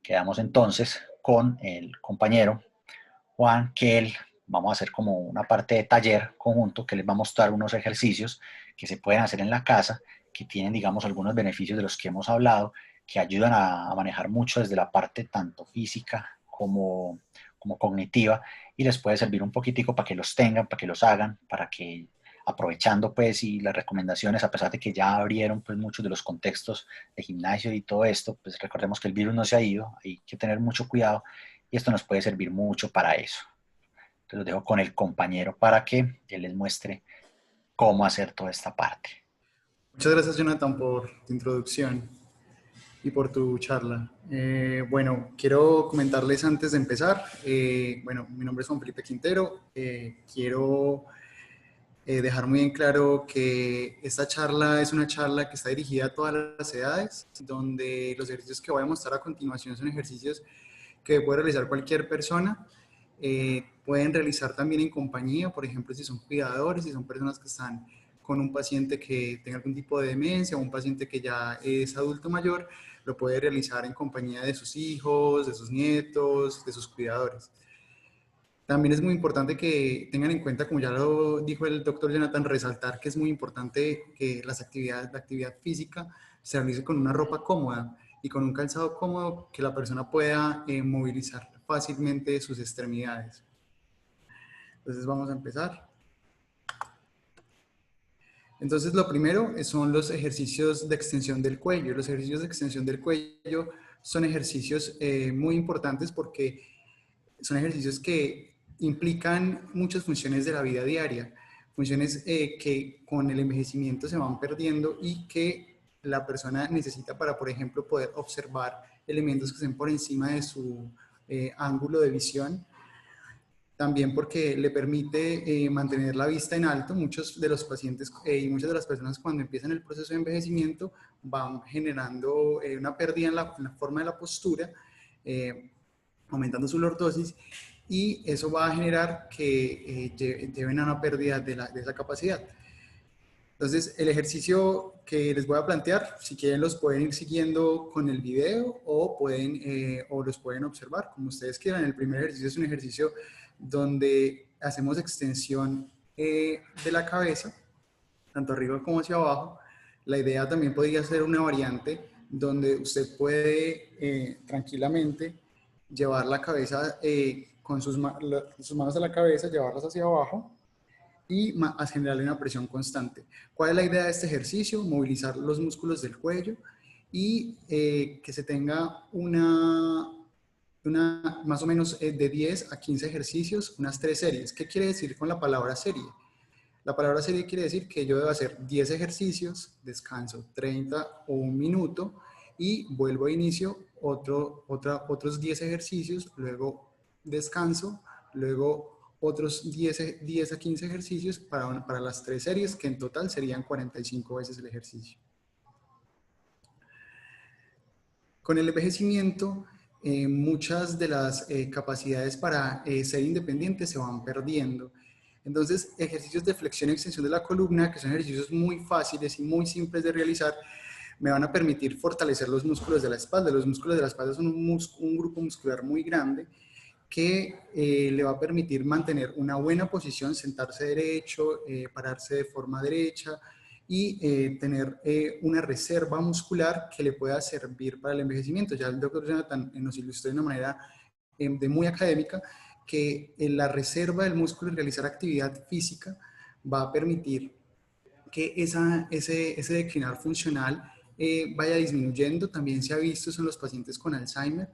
Quedamos entonces con el compañero Juan, que él vamos a hacer como una parte de taller conjunto, que les va a mostrar unos ejercicios que se pueden hacer en la casa, que tienen, digamos, algunos beneficios de los que hemos hablado, que ayudan a manejar mucho desde la parte tanto física como cognitiva, y les puede servir un poquitico para que los tengan, para que los hagan, para que, aprovechando pues y las recomendaciones, a pesar de que ya abrieron pues muchos de los contextos de gimnasio y todo esto, pues recordemos que el virus no se ha ido, hay que tener mucho cuidado, y esto nos puede servir mucho para eso. Entonces los dejo con el compañero para que él les muestre cómo hacer toda esta parte. Muchas gracias, Jonathan, por tu introducción y por tu charla. Bueno, quiero comentarles antes de empezar. Bueno, mi nombre es Juan Felipe Quintero. Quiero dejar muy en claro que esta charla es una charla que está dirigida a todas las edades, donde los ejercicios que voy a mostrar a continuación son ejercicios que puede realizar cualquier persona. Pueden realizar también en compañía, por ejemplo, si son cuidadores, si son personas que están con un paciente que tenga algún tipo de demencia o un paciente que ya es adulto mayor, lo puede realizar en compañía de sus hijos, de sus nietos, de sus cuidadores. También es muy importante que tengan en cuenta, como ya lo dijo el doctor Jonathan, resaltar que es muy importante que la actividad física se realice con una ropa cómoda y con un calzado cómodo, que la persona pueda movilizar fácilmente sus extremidades. Entonces vamos a empezar. Entonces lo primero son los ejercicios de extensión del cuello. Los ejercicios de extensión del cuello son ejercicios muy importantes porque son ejercicios que implican muchas funciones de la vida diaria, funciones que con el envejecimiento se van perdiendo y que la persona necesita para, por ejemplo, poder observar elementos que estén por encima de su ángulo de visión. También porque le permite mantener la vista en alto. Muchos de los pacientes y muchas de las personas, cuando empiezan el proceso de envejecimiento, van generando una pérdida en la forma de la postura, aumentando su lordosis, y eso va a generar que lleven a una pérdida de esa capacidad. Entonces, el ejercicio que les voy a plantear, si quieren los pueden ir siguiendo con el video o los pueden observar, como ustedes quieran. El primer ejercicio es un ejercicio donde hacemos extensión de la cabeza, tanto arriba como hacia abajo. La idea también podría ser una variante donde usted puede tranquilamente llevar la cabeza con sus manos a la cabeza, llevarlas hacia abajo y a generarle una presión constante. ¿Cuál es la idea de este ejercicio? Movilizar los músculos del cuello y que se tenga más o menos de 10 a 15 ejercicios, unas 3 series. ¿Qué quiere decir con la palabra serie? La palabra serie quiere decir que yo debo hacer 10 ejercicios, descanso 30 o un minuto y vuelvo a inicio otros 10 ejercicios, luego descanso, luego otros 10 a 15 ejercicios para las 3 series, que en total serían 45 veces el ejercicio. Con el envejecimiento, muchas de las capacidades para ser independientes se van perdiendo. Entonces, ejercicios de flexión y extensión de la columna, que son ejercicios muy fáciles y muy simples de realizar, me van a permitir fortalecer los músculos de la espalda. Los músculos de la espalda son un grupo muscular muy grande que le va a permitir mantener una buena posición, sentarse derecho, pararse de forma derecha y tener una reserva muscular que le pueda servir para el envejecimiento. Ya el doctor Jonathan nos ilustró de una manera de muy académica que la reserva del músculo y realizar actividad física va a permitir que ese declinar funcional vaya disminuyendo. También se ha visto eso en los pacientes con Alzheimer,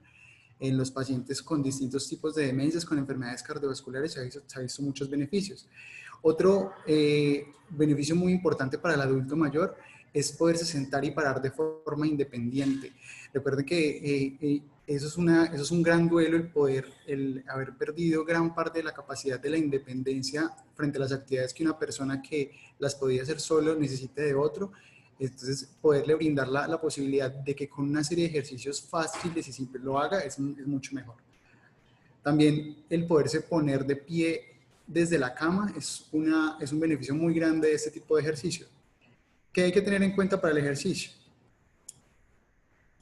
en los pacientes con distintos tipos de demencias, con enfermedades cardiovasculares, se ha visto muchos beneficios. Otro beneficio muy importante para el adulto mayor es poderse sentar y parar de forma independiente. Recuerden que eso es un gran duelo, el haber perdido gran parte de la capacidad de la independencia frente a las actividades que una persona que las podía hacer solo necesite de otro. Entonces, poderle brindar la posibilidad de que con una serie de ejercicios fáciles y simples lo haga es mucho mejor. También el poderse poner de pie desde la cama es un beneficio muy grande de este tipo de ejercicio. ¿Qué hay que tener en cuenta para el ejercicio?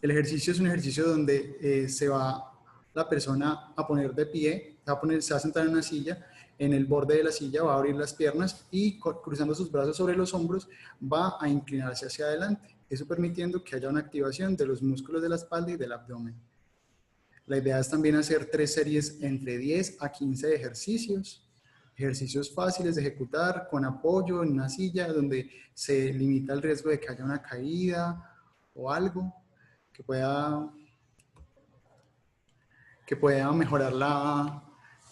El ejercicio es un ejercicio donde se va la persona a poner de pie, se va a sentar en una silla, en el borde de la silla va a abrir las piernas y cruzando sus brazos sobre los hombros va a inclinarse hacia adelante. Eso permitiendo que haya una activación de los músculos de la espalda y del abdomen. La idea es también hacer 3 series entre 10 a 15 ejercicios. Ejercicios fáciles de ejecutar con apoyo en una silla donde se limita el riesgo de que haya una caída o algo que pueda mejorar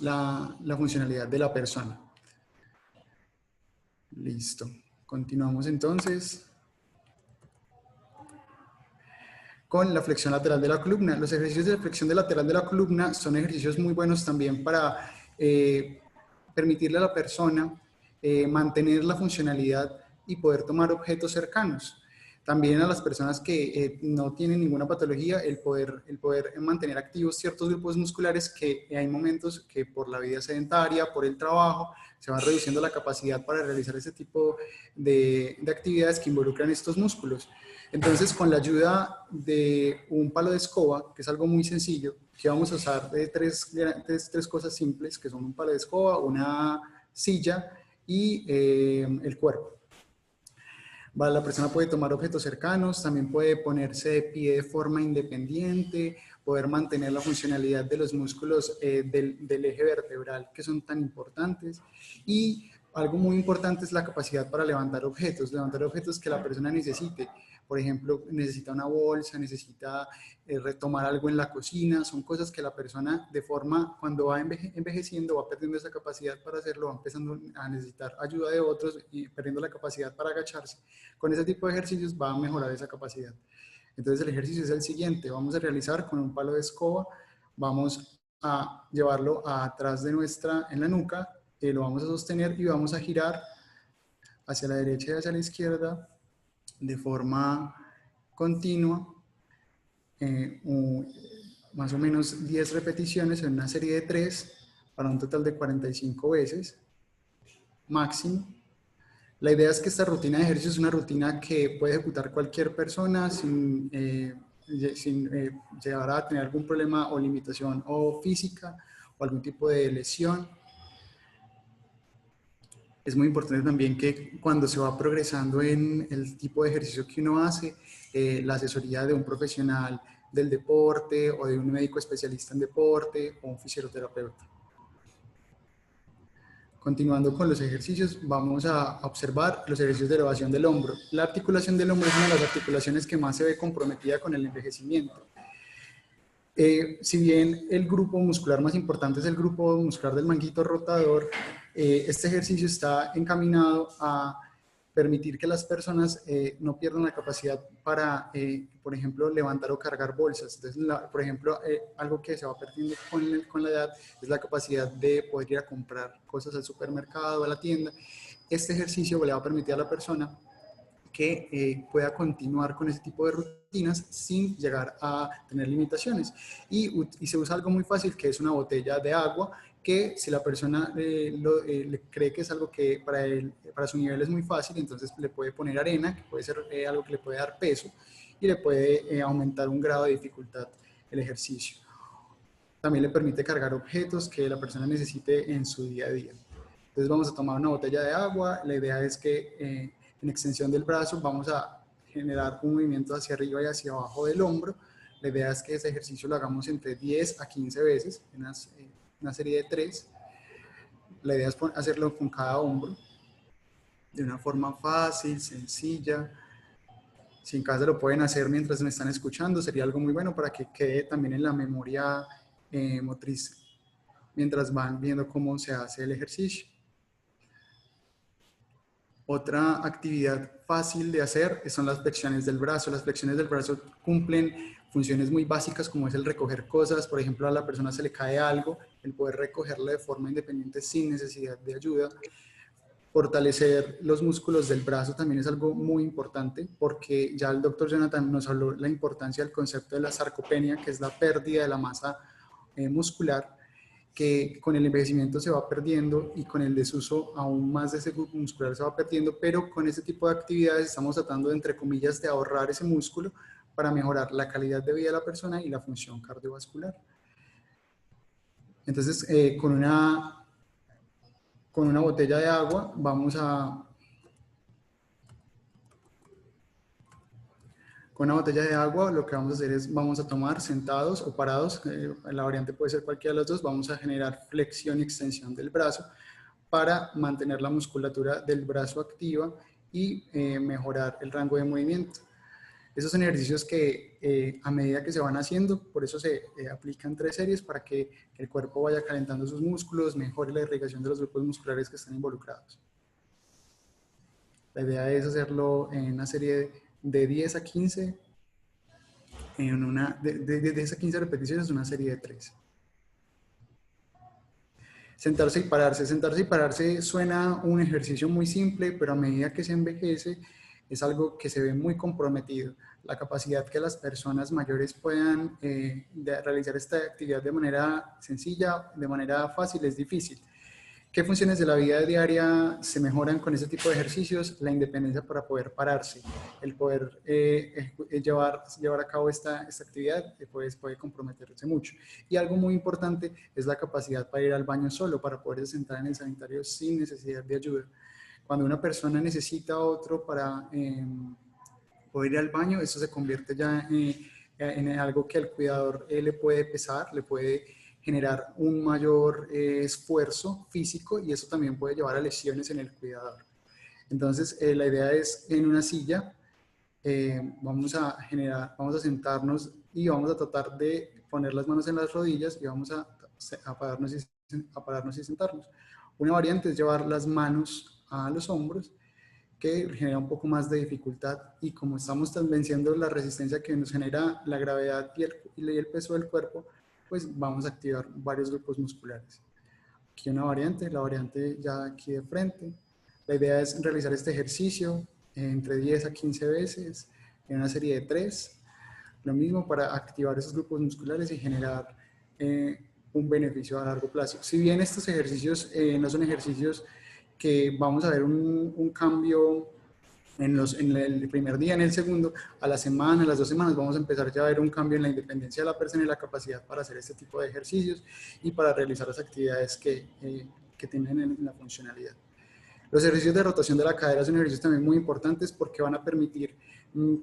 la funcionalidad de la persona. Listo. Continuamos entonces con la flexión lateral de la columna. Los ejercicios de flexión lateral de la columna son ejercicios muy buenos también para permitirle a la persona mantener la funcionalidad y poder tomar objetos cercanos. También a las personas que no tienen ninguna patología, el poder mantener activos ciertos grupos musculares que hay momentos que por la vida sedentaria, por el trabajo, se va reduciendo la capacidad para realizar ese tipo de actividades que involucran estos músculos. Entonces, con la ayuda de un palo de escoba, que es algo muy sencillo, que vamos a usar de tres cosas simples, que son un palo de escoba, una silla y el cuerpo. La persona puede tomar objetos cercanos, también puede ponerse de pie de forma independiente, poder mantener la funcionalidad de los músculos del eje vertebral que son tan importantes. Y algo muy importante es la capacidad para levantar objetos que la persona necesite. Por ejemplo, necesita una bolsa, necesita retomar algo en la cocina. Son cosas que la persona cuando va envejeciendo, va perdiendo esa capacidad para hacerlo, va empezando a necesitar ayuda de otros y perdiendo la capacidad para agacharse. Con ese tipo de ejercicios va a mejorar esa capacidad. Entonces el ejercicio es el siguiente. Vamos a realizar con un palo de escoba, vamos a llevarlo atrás de en la nuca, lo vamos a sostener y vamos a girar hacia la derecha y hacia la izquierda de forma continua, más o menos 10 repeticiones en una serie de 3 para un total de 45 veces máximo. La idea es que esta rutina de ejercicio es una rutina que puede ejecutar cualquier persona sin llegar a tener algún problema o limitación o física o algún tipo de lesión. Es muy importante también que cuando se va progresando en el tipo de ejercicio que uno hace, la asesoría de un profesional del deporte o de un médico especialista en deporte o un fisioterapeuta. Continuando con los ejercicios, vamos a observar los ejercicios de elevación del hombro. La articulación del hombro es una de las articulaciones que más se ve comprometida con el envejecimiento. Si bien el grupo muscular más importante es el grupo muscular del manguito rotador, Este ejercicio está encaminado a permitir que las personas no pierdan la capacidad para, por ejemplo, levantar o cargar bolsas. Entonces, por ejemplo, algo que se va perdiendo con la edad es la capacidad de poder ir a comprar cosas al supermercado, a la tienda. Este ejercicio le va a permitir a la persona que pueda continuar con ese tipo de rutinas sin llegar a tener limitaciones. Y se usa algo muy fácil, que es una botella de agua, que si la persona le cree que es algo que para su nivel es muy fácil, entonces le puede poner arena, que puede ser algo que le puede dar peso, y le puede aumentar un grado de dificultad el ejercicio. También le permite cargar objetos que la persona necesite en su día a día. Entonces vamos a tomar una botella de agua. La idea es que en extensión del brazo vamos a generar un movimiento hacia arriba y hacia abajo del hombro. La idea es que ese ejercicio lo hagamos entre 10 a 15 veces, en una serie de 3. La idea es hacerlo con cada hombro, de una forma fácil, sencilla. Si en casa lo pueden hacer mientras me están escuchando, sería algo muy bueno para que quede también en la memoria motriz, mientras van viendo cómo se hace el ejercicio. Otra actividad fácil de hacer son las flexiones del brazo. Las flexiones del brazo cumplen funciones muy básicas como es el recoger cosas. Por ejemplo, a la persona se le cae algo, el poder recogerlo de forma independiente sin necesidad de ayuda. Fortalecer los músculos del brazo también es algo muy importante, porque ya el doctor Jonathan nos habló de la importancia del concepto de la sarcopenia, que es la pérdida de la masa muscular, que con el envejecimiento se va perdiendo y con el desuso aún más de ese grupo muscular se va perdiendo, pero con este tipo de actividades estamos tratando de, entre comillas, de ahorrar ese músculo para mejorar la calidad de vida de la persona y la función cardiovascular. Entonces, con una botella de agua con una botella de agua lo que vamos a hacer es, vamos a tomar sentados o parados, la variante puede ser cualquiera de las dos, vamos a generar flexión y extensión del brazo para mantener la musculatura del brazo activa y mejorar el rango de movimiento. Esos son ejercicios que a medida que se van haciendo, por eso se aplican 3 series para que el cuerpo vaya calentando sus músculos, mejore la irrigación de los grupos musculares que están involucrados. La idea es hacerlo en una serie de 10 a 15, de 10 a 15 repeticiones, una serie de 3. Sentarse y pararse. Sentarse y pararse suena un ejercicio muy simple, pero a medida que se envejece es algo que se ve muy comprometido. La capacidad que las personas mayores puedan realizar esta actividad de manera sencilla, de manera fácil, es difícil. ¿Qué funciones de la vida diaria se mejoran con este tipo de ejercicios? La independencia para poder pararse, el poder llevar a cabo esta actividad puede comprometerse mucho. Y algo muy importante es la capacidad para ir al baño solo, para poderse sentar en el sanitario sin necesidad de ayuda. Cuando una persona necesita a otro para poder ir al baño, eso se convierte ya en algo que al cuidador le puede pesar, le puede generar un mayor esfuerzo físico y eso también puede llevar a lesiones en el cuidador. Entonces, la idea es en una silla, vamos a sentarnos y vamos a tratar de poner las manos en las rodillas y vamos a pararnos y sentarnos. Una variante es llevar las manos a los hombros, que genera un poco más de dificultad y como estamos venciendo la resistencia que nos genera la gravedad y el peso del cuerpo, pues vamos a activar varios grupos musculares. Aquí una variante, la variante ya aquí de frente. La idea es realizar este ejercicio entre 10 a 15 veces en una serie de 3. Lo mismo para activar esos grupos musculares y generar un beneficio a largo plazo. Si bien estos ejercicios no son ejercicios que vamos a ver un cambio en el primer día, en el segundo, a la semana, a las 2 semanas, vamos a empezar ya a ver un cambio en la independencia de la persona y la capacidad para hacer este tipo de ejercicios y para realizar las actividades que tienen en la funcionalidad. Los ejercicios de rotación de la cadera son ejercicios también muy importantes porque van a permitir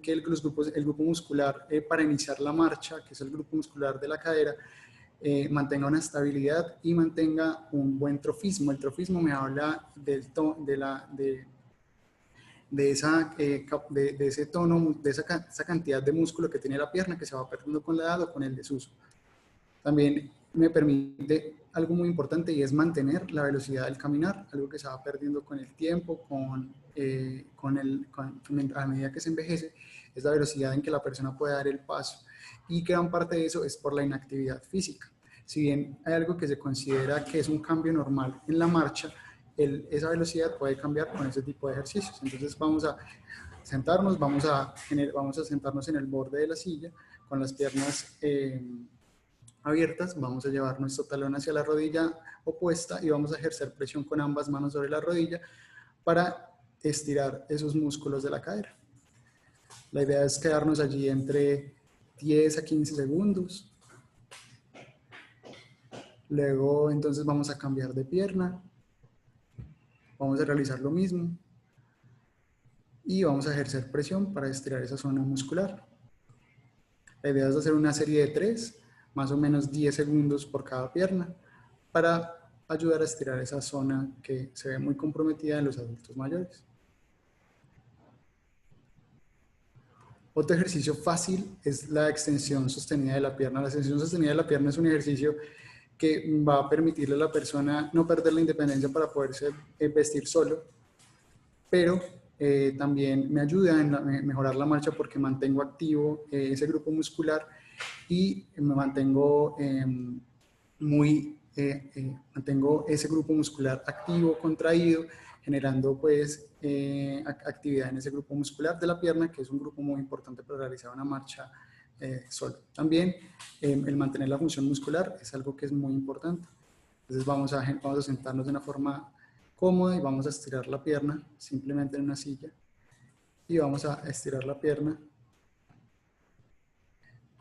que el grupo muscular para iniciar la marcha, que es el grupo muscular de la cadera, mantenga una estabilidad y mantenga un buen trofismo. El trofismo me habla de ese tono, de esa cantidad de músculo que tiene la pierna que se va perdiendo con la edad o con el desuso. También me permite algo muy importante y es mantener la velocidad del caminar, algo que se va perdiendo con el tiempo, a medida que se envejece, es la velocidad en que la persona puede dar el paso. Y gran parte de eso es por la inactividad física. Si bien hay algo que se considera que es un cambio normal en la marcha, esa velocidad puede cambiar con ese tipo de ejercicios. Entonces vamos a sentarnos, vamos a sentarnos en el borde de la silla con las piernas abiertas, vamos a llevar nuestro talón hacia la rodilla opuesta y vamos a ejercer presión con ambas manos sobre la rodilla para estirar esos músculos de la cadera. La idea es quedarnos allí entre 10 a 15 segundos. Luego entonces vamos a cambiar de pierna. Vamos a realizar lo mismo. Y vamos a ejercer presión para estirar esa zona muscular. La idea es hacer una serie de 3, más o menos 10 segundos por cada pierna, para ayudar a estirar esa zona que se ve muy comprometida en los adultos mayores. Otro ejercicio fácil es la extensión sostenida de la pierna. La extensión sostenida de la pierna es un ejercicio que va a permitirle a la persona no perder la independencia para poderse vestir solo, pero también me ayuda a mejorar la marcha porque mantengo activo ese grupo muscular y me mantengo mantengo ese grupo muscular activo, contraído, generando pues actividad en ese grupo muscular de la pierna, que es un grupo muy importante para realizar una marcha solo. También el mantener la función muscular es algo que es muy importante. Entonces vamos a sentarnos de una forma cómoda y vamos a estirar la pierna simplemente en una silla y vamos a estirar la pierna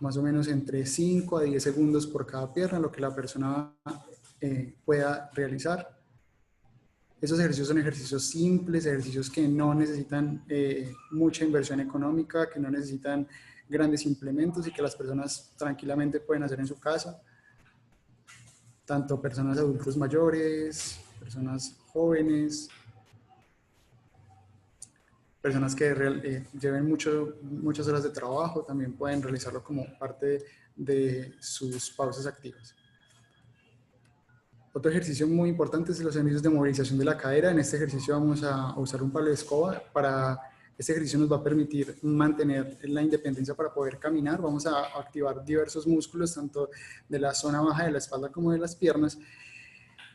más o menos entre 5 a 10 segundos por cada pierna, lo que la persona pueda realizar. Esos ejercicios son ejercicios simples, ejercicios que no necesitan mucha inversión económica, que no necesitan grandes implementos y que las personas tranquilamente pueden hacer en su casa. Tanto personas adultos mayores, personas jóvenes, personas que lleven muchas horas de trabajo, también pueden realizarlo como parte de sus pausas activas. Otro ejercicio muy importante es los ejercicios de movilización de la cadera. En este ejercicio vamos a usar un palo de escoba. Este ejercicio nos va a permitir mantener la independencia para poder caminar. Vamos a activar diversos músculos, tanto de la zona baja de la espalda como de las piernas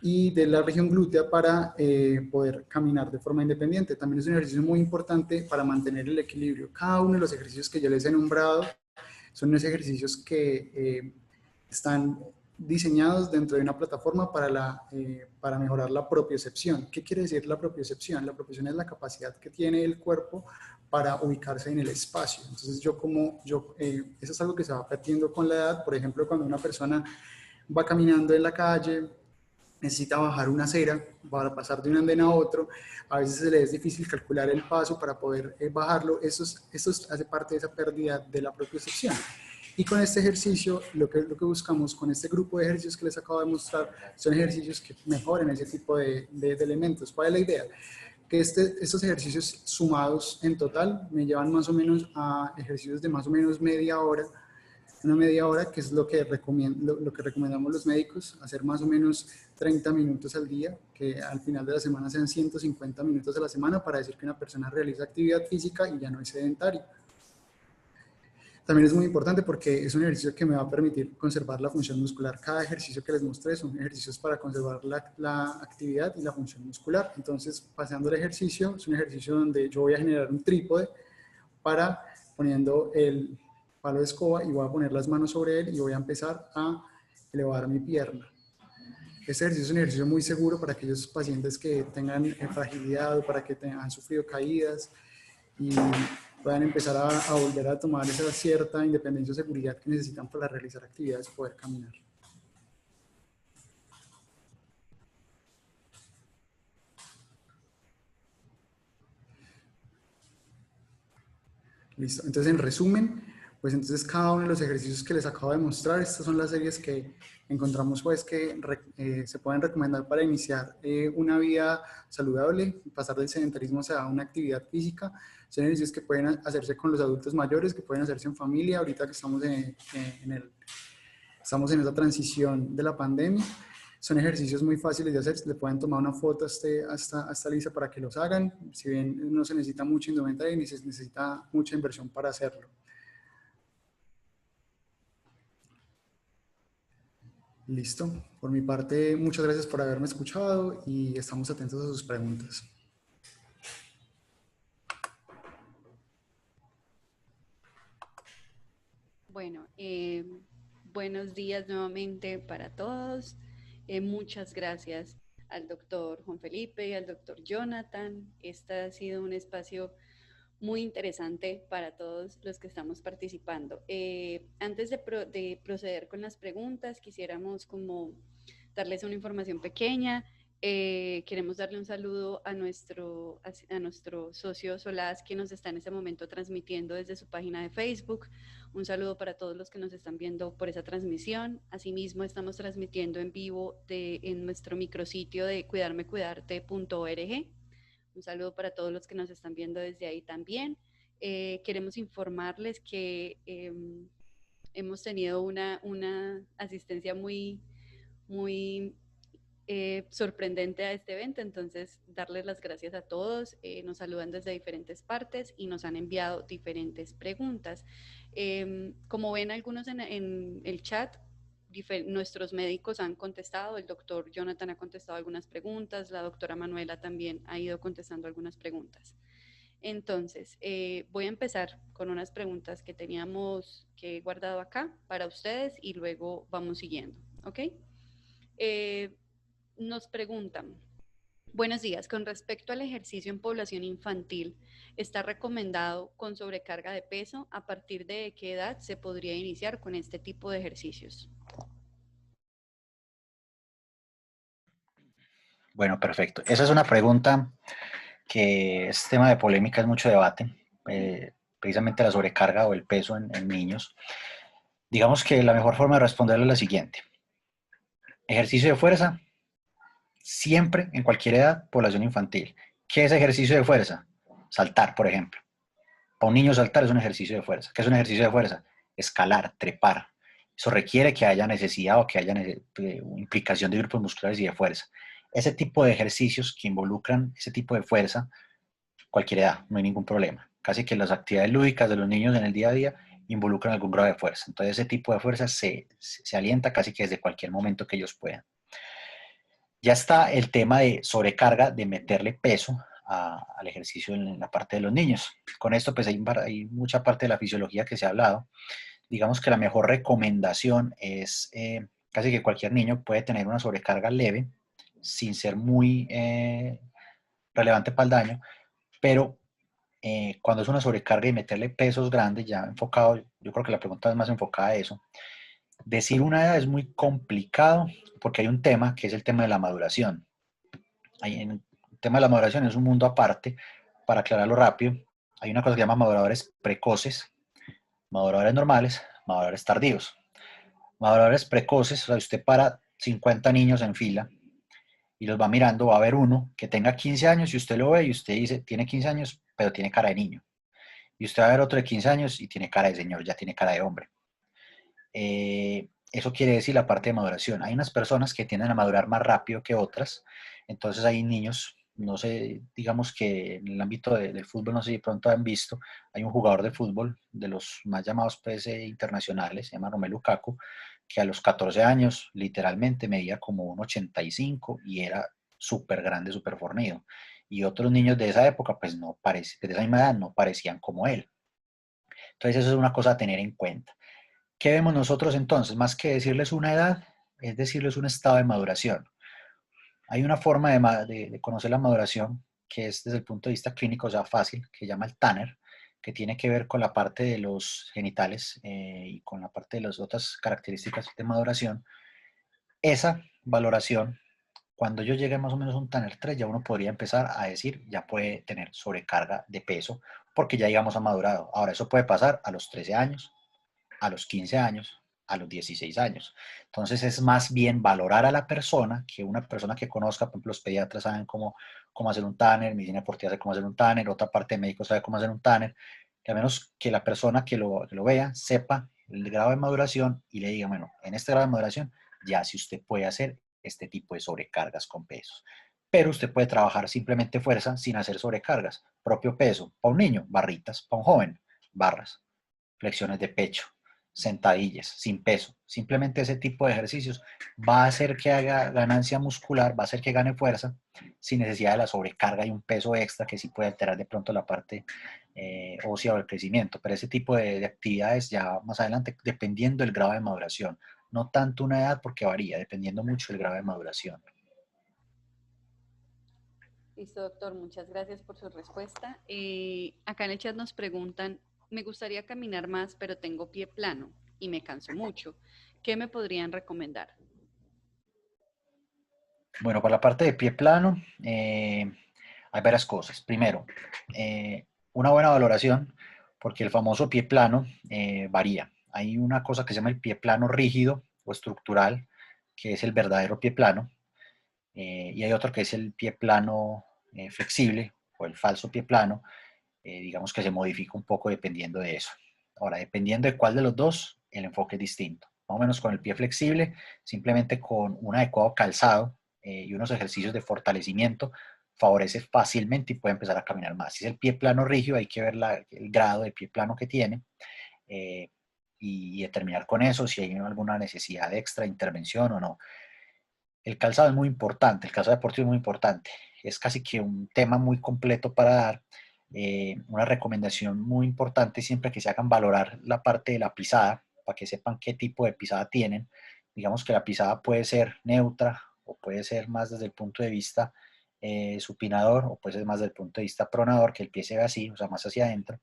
y de la región glútea para poder caminar de forma independiente. También es un ejercicio muy importante para mantener el equilibrio. Cada uno de los ejercicios que yo les he nombrado son unos ejercicios que están diseñados dentro de una plataforma para mejorar la propiocepción. ¿Qué quiere decir la propiocepción? La propiocepción es la capacidad que tiene el cuerpo para ubicarse en el espacio. Entonces eso es algo que se va perdiendo con la edad. Por ejemplo, cuando una persona va caminando en la calle, necesita bajar una acera para pasar de un andén a otro, a veces se le es difícil calcular el paso para poder bajarlo. Eso hace parte de esa pérdida de la propiocepción. Y con este ejercicio, lo que buscamos con este grupo de ejercicios que les acabo de mostrar, son ejercicios que mejoren ese tipo de elementos. ¿Cuál es la idea? Que estos ejercicios sumados en total me llevan más o menos a ejercicios de más o menos una media hora, que es lo que recomendamos los médicos, hacer más o menos 30 minutos al día, que al final de la semana sean 150 minutos a la semana, para decir que una persona realiza actividad física y ya no es sedentario. También es muy importante porque es un ejercicio que me va a permitir conservar la función muscular. Cada ejercicio que les mostré son ejercicios para conservar la actividad y la función muscular. Entonces, pasando el ejercicio, es un ejercicio donde yo voy a generar un trípode poniendo el palo de escoba y voy a poner las manos sobre él y voy a empezar a elevar mi pierna. Este ejercicio es un ejercicio muy seguro para aquellos pacientes que tengan fragilidad o para que han sufrido caídas y puedan empezar a volver a tomar esa cierta independencia o seguridad que necesitan para realizar actividades y poder caminar. Listo. Entonces, en resumen, pues entonces cada uno de los ejercicios que les acabo de mostrar, estas son las series que encontramos pues que se pueden recomendar para iniciar una vida saludable, pasar del sedentarismo hacia una actividad física. Son ejercicios que pueden hacerse con los adultos mayores, que pueden hacerse en familia, ahorita que estamos en esa transición de la pandemia. Son ejercicios muy fáciles de hacer, le pueden tomar una foto a esta lista para que los hagan. Si bien no se necesita mucha indumentaria ni se necesita mucha inversión para hacerlo. Listo. Por mi parte, muchas gracias por haberme escuchado y estamos atentos a sus preguntas. Bueno, buenos días nuevamente para todos. Muchas gracias al doctor Juan Felipe y al doctor Jonathan. Este ha sido un espacio muy interesante para todos los que estamos participando. Antes de proceder con las preguntas, quisiéramos como darles una información pequeña. Queremos darle un saludo a nuestro socio Solaz, que nos está en este momento transmitiendo desde su página de Facebook. Un saludo para todos los que nos están viendo por esa transmisión. Asimismo, estamos transmitiendo en vivo en nuestro micrositio de cuidarmecuidarte.org. Un saludo para todos los que nos están viendo desde ahí también. Queremos informarles que hemos tenido una asistencia muy sorprendente a este evento, entonces darles las gracias a todos. Nos saludan desde diferentes partes y nos han enviado diferentes preguntas. Como ven algunos en el chat, nuestros médicos han contestado, el doctor Jonathan ha contestado algunas preguntas, la doctora Manuela también ha ido contestando algunas preguntas. Entonces, voy a empezar con unas preguntas que teníamos que he guardado acá para ustedes y luego vamos siguiendo, ¿ok? Nos preguntan, buenos días, con respecto al ejercicio en población infantil, ¿está recomendado con sobrecarga de peso? ¿A partir de qué edad se podría iniciar con este tipo de ejercicios? Bueno, perfecto. Esa es una pregunta que es tema de polémica, es mucho debate, precisamente la sobrecarga o el peso en niños. Digamos que la mejor forma de responderle es la siguiente. Ejercicio de fuerza, siempre, en cualquier edad, población infantil. ¿Qué es ejercicio de fuerza? Saltar, por ejemplo. Para un niño saltar es un ejercicio de fuerza. ¿Qué es un ejercicio de fuerza? Escalar, trepar. Eso requiere que haya necesidad o que haya implicación de grupos musculares y de fuerza. Ese tipo de ejercicios que involucran ese tipo de fuerza, cualquier edad, no hay ningún problema. Casi que las actividades lúdicas de los niños en el día a día involucran algún grado de fuerza. Entonces ese tipo de fuerza se alienta casi que desde cualquier momento que ellos puedan. Ya está el tema de sobrecarga, de meterle peso al ejercicio en la parte de los niños. Con esto pues hay mucha parte de la fisiología que se ha hablado. Digamos que la mejor recomendación es casi que cualquier niño puede tener una sobrecarga leve sin ser muy relevante para el daño, pero cuando es una sobrecarga y meterle pesos grandes, ya enfocado, yo creo que la pregunta es más enfocada a eso. Decir una edad es muy complicado porque hay un tema que es el tema de la maduración. El tema de la maduración es un mundo aparte. Para aclararlo rápido, hay una cosa que se llama maduradores precoces, maduradores normales, maduradores tardíos. Maduradores precoces, o sea, usted para 50 niños en fila y los va mirando, va a haber uno que tenga 15 años y usted lo ve y usted dice, tiene 15 años, pero tiene cara de niño. Y usted va a ver otro de 15 años y tiene cara de señor, ya tiene cara de hombre. Eso quiere decir la parte de maduración. Hay unas personas que tienden a madurar más rápido que otras, entonces hay niños, no sé, digamos que en el ámbito del fútbol, no sé si pronto han visto, hay un jugador de fútbol de los más llamados pues, internacionales, se llama Romelu Lukaku, que a los 14 años literalmente medía como un 85 y era súper grande, súper fornido. Y otros niños de esa época, pues no parece, de esa misma edad no parecían como él. Entonces eso es una cosa a tener en cuenta. ¿Qué vemos nosotros entonces? Más que decirles una edad, es decirles un estado de maduración. Hay una forma de conocer la maduración que es desde el punto de vista clínico ya fácil, que se llama el Tanner, que tiene que ver con la parte de los genitales y con la parte de las otras características de maduración. Esa valoración, cuando yo llegue más o menos a un Tanner 3, ya uno podría empezar a decir, ya puede tener sobrecarga de peso, porque ya llegamos a madurado. Ahora, eso puede pasar a los 13 años, a los 15 años, a los 16 años. Entonces es más bien valorar a la persona que una persona que conozca. Por ejemplo, los pediatras saben cómo hacer un Tanner, medicina deportiva sabe cómo hacer un Tanner, otra parte de médicos sabe cómo hacer un Tanner, que a menos que la persona que lo vea sepa el grado de maduración y le diga, bueno, en este grado de maduración ya si usted puede hacer este tipo de sobrecargas con pesos. Pero usted puede trabajar simplemente fuerza sin hacer sobrecargas. Propio peso. Para un niño, barritas. Para un joven, barras. Flexiones de pecho, sentadillas, sin peso. Simplemente ese tipo de ejercicios va a hacer que haga ganancia muscular, va a hacer que gane fuerza sin necesidad de la sobrecarga y un peso extra que sí puede alterar de pronto la parte ósea o el crecimiento. Pero ese tipo de actividades ya más adelante, dependiendo del grado de maduración. No tanto una edad porque varía, dependiendo mucho del grado de maduración. Listo, doctor, muchas gracias por su respuesta. Acá en el chat nos preguntan, me gustaría caminar más, pero tengo pie plano y me canso mucho. ¿Qué me podrían recomendar? Bueno, para la parte de pie plano, hay varias cosas. Primero, una buena valoración, porque el famoso pie plano varía. Hay una cosa que se llama el pie plano rígido o estructural, que es el verdadero pie plano, y hay otro que es el pie plano flexible o el falso pie plano, digamos que se modifica un poco dependiendo de eso. Ahora, dependiendo de cuál de los dos, el enfoque es distinto. Más o menos con el pie flexible, simplemente con un adecuado calzado y unos ejercicios de fortalecimiento, favorece fácilmente y puede empezar a caminar más. Si es el pie plano rígido, hay que ver el grado de pie plano que tiene eh, y determinar con eso si hay alguna necesidad de extra intervención o no. El calzado es muy importante, el calzado deportivo es muy importante. Es casi que un tema muy completo para dar. Una recomendación muy importante siempre que se hagan valorar la parte de la pisada, para que sepan qué tipo de pisada tienen. Digamos que la pisada puede ser neutra o puede ser más desde el punto de vista supinador o puede ser más desde el punto de vista pronador, que el pie se ve así, o sea, más hacia adentro.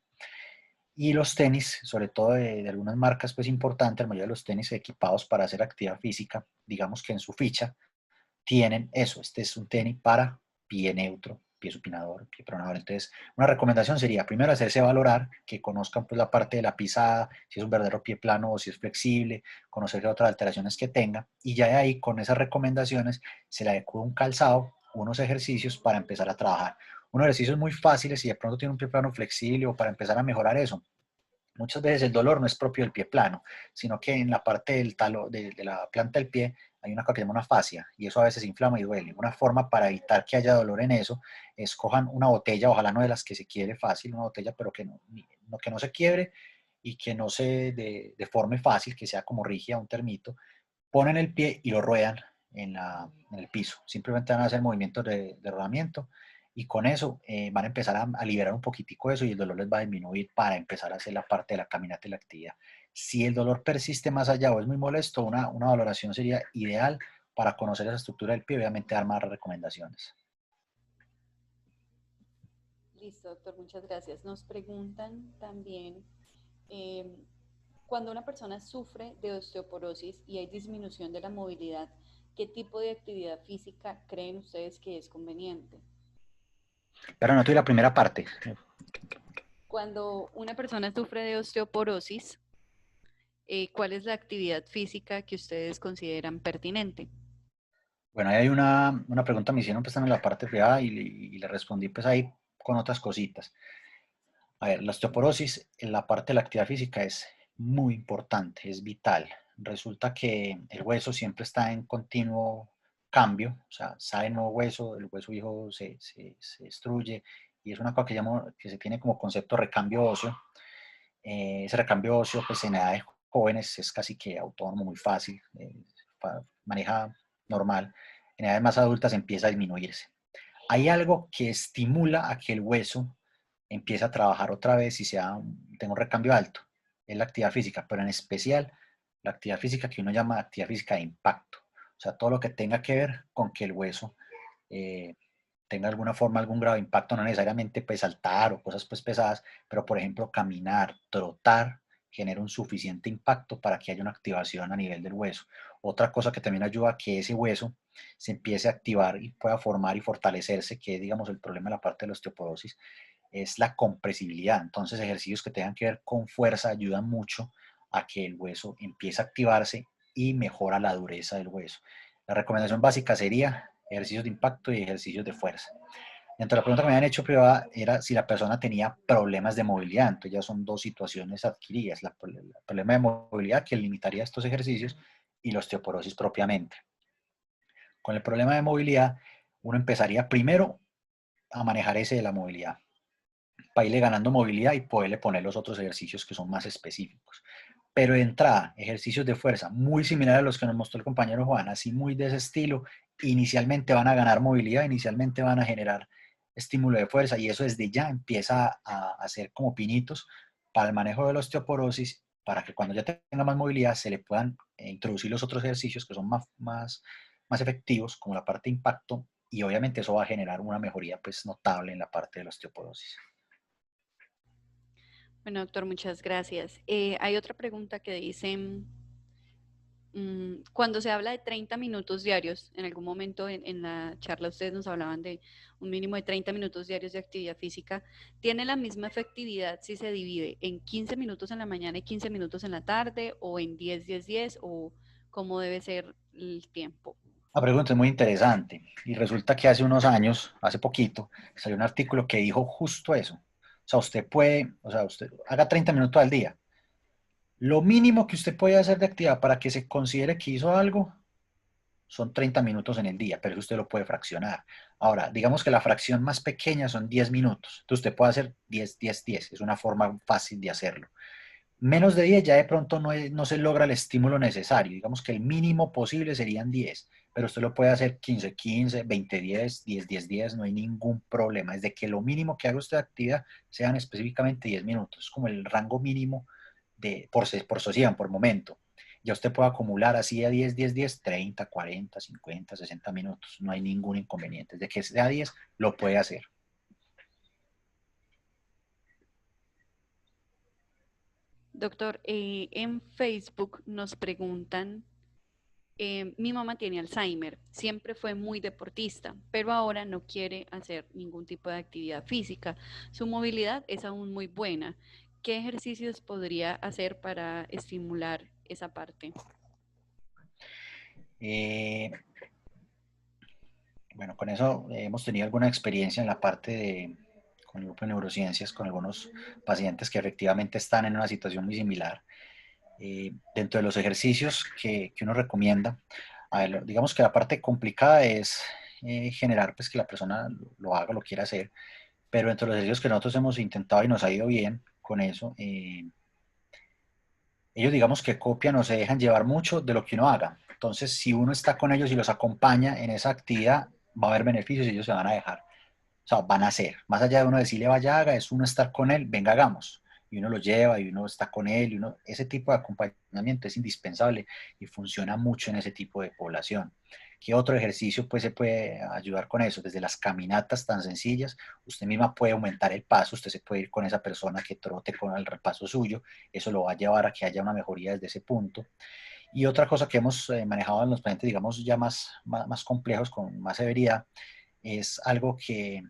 Y los tenis, sobre todo de algunas marcas, pues importante, la mayoría de los tenis equipados para hacer actividad física, digamos que en su ficha, tienen eso. Este es un tenis para pie neutro, pie supinador, pie pronador. Entonces, una recomendación sería primero hacerse valorar, que conozcan pues la parte de la pisada, si es un verdadero pie plano o si es flexible, conocer qué otras alteraciones que tenga y ya de ahí con esas recomendaciones se le adecua un calzado, unos ejercicios para empezar a trabajar. Unos ejercicios muy fáciles si de pronto tiene un pie plano flexible o para empezar a mejorar eso. Muchas veces el dolor no es propio del pie plano, sino que en la parte del talo, de la planta del pie hay una cosa que se llama una fascia y eso a veces inflama y duele. Una forma para evitar que haya dolor en eso es cojan una botella, ojalá no de las que se quiebre fácil, una botella, pero que no se quiebre y que no se deforme fácil, que sea como rígida, un termito. Ponen el pie y lo ruedan en el piso. Simplemente van a hacer movimientos de rodamiento y con eso van a empezar a liberar un poquitico eso y el dolor les va a disminuir para empezar a hacer la parte de la caminata y la actividad. Si el dolor persiste más allá o es muy molesto, una valoración sería ideal para conocer esa estructura del pie y obviamente dar más recomendaciones. Listo, doctor, muchas gracias. Nos preguntan también, eh, cuando una persona sufre de osteoporosis y hay disminución de la movilidad, ¿qué tipo de actividad física creen ustedes que es conveniente? Pero no tuve la primera parte. Cuando una persona sufre de osteoporosis, ¿cuál es la actividad física que ustedes consideran pertinente? Bueno, ahí hay una pregunta me hicieron pues en la parte privada y le respondí pues ahí con otras cositas. A ver, la osteoporosis en la parte de la actividad física es muy importante, es vital. Resulta que el hueso siempre está en continuo cambio, o sea, sale nuevo hueso, el hueso viejo se destruye y es una cosa que se tiene como concepto recambio óseo. Ese recambio óseo pues en edades jóvenes es casi que autónomo, muy fácil, maneja normal. En edades más adultas empieza a disminuirse. Hay algo que estimula a que el hueso empiece a trabajar otra vez y tenga un recambio alto. Es la actividad física, pero en especial la actividad física que uno llama actividad física de impacto. O sea, todo lo que tenga que ver con que el hueso eh, tenga alguna forma, algún grado de impacto, no necesariamente pues saltar o cosas pues pesadas, pero por ejemplo caminar, trotar, genera un suficiente impacto para que haya una activación a nivel del hueso. Otra cosa que también ayuda a que ese hueso se empiece a activar y pueda formar y fortalecerse, que es digamos el problema de la parte de la osteoporosis, es la compresibilidad. Entonces ejercicios que tengan que ver con fuerza ayudan mucho a que el hueso empiece a activarse y mejora la dureza del hueso. La recomendación básica sería ejercicios de impacto y ejercicios de fuerza. Dentro de la pregunta que me habían hecho privada era si la persona tenía problemas de movilidad. Entonces ya son dos situaciones adquiridas. El problema de movilidad que limitaría estos ejercicios y la osteoporosis propiamente. Con el problema de movilidad, uno empezaría primero a manejar ese de la movilidad, para irle ganando movilidad y poderle poner los otros ejercicios que son más específicos. Pero de entrada, ejercicios de fuerza muy similares a los que nos mostró el compañero Juan, así muy de ese estilo, inicialmente van a ganar movilidad, inicialmente van a generar estímulo de fuerza y eso desde ya empieza a hacer como pinitos para el manejo de la osteoporosis, para que cuando ya tenga más movilidad se le puedan introducir los otros ejercicios que son más efectivos, como la parte de impacto, y obviamente eso va a generar una mejoría pues notable en la parte de la osteoporosis. Bueno, doctor, muchas gracias. Hay otra pregunta que dice, cuando se habla de 30 minutos diarios, en algún momento en la charla ustedes nos hablaban de un mínimo de 30 minutos diarios de actividad física, ¿tiene la misma efectividad si se divide en 15 minutos en la mañana y 15 minutos en la tarde, o en 10-10-10, o cómo debe ser el tiempo? La pregunta es muy interesante y resulta que hace unos años, hace poquito, salió un artículo que dijo justo eso. O sea, usted puede, o sea, usted haga 30 minutos al día. Lo mínimo que usted puede hacer de actividad para que se considere que hizo algo son 30 minutos en el día, pero eso usted lo puede fraccionar. Ahora, digamos que la fracción más pequeña son 10 minutos. Entonces usted puede hacer 10-10-10. Es una forma fácil de hacerlo. Menos de 10 ya de pronto no se logra el estímulo necesario. Digamos que el mínimo posible serían 10, pero usted lo puede hacer 15-15, 20-10, 10-10-10, no hay ningún problema. Desde que lo mínimo que haga usted de actividad sean específicamente 10 minutos, es como el rango mínimo por sesión, por momento. Ya usted puede acumular así a 10-10-10, 30, 40, 50, 60 minutos, no hay ningún inconveniente. Desde que sea 10, lo puede hacer. Doctor, en Facebook nos preguntan, mi mamá tiene Alzheimer, siempre fue muy deportista, pero ahora no quiere hacer ningún tipo de actividad física. Su movilidad es aún muy buena. ¿Qué ejercicios podría hacer para estimular esa parte? Eh, Bueno, con eso hemos tenido alguna experiencia en la parte con el grupo de neurociencias, con algunos pacientes que efectivamente están en una situación muy similar. Dentro de los ejercicios que uno recomienda, a ver, digamos que la parte complicada es generar pues, que la persona lo haga, lo quiera hacer, pero dentro de los ejercicios que nosotros hemos intentado y nos ha ido bien con eso, ellos digamos que copian o se dejan llevar mucho de lo que uno haga. Entonces, si uno está con ellos y los acompaña en esa actividad, va a haber beneficios y ellos se van a dejar. O sea, van a hacer. Más allá de uno decirle vaya, haga, es uno estar con él, venga, hagamos. Y uno lo lleva y uno está con él. Ese tipo de acompañamiento es indispensable y funciona mucho en ese tipo de población. ¿Qué otro ejercicio pues, se puede ayudar con eso? Desde las caminatas tan sencillas, usted misma puede aumentar el paso, usted se puede ir con esa persona que trote con el repaso suyo, eso lo va a llevar a que haya una mejoría desde ese punto. Y otra cosa que hemos manejado en los pacientes, digamos, ya más complejos, con más severidad, es algo que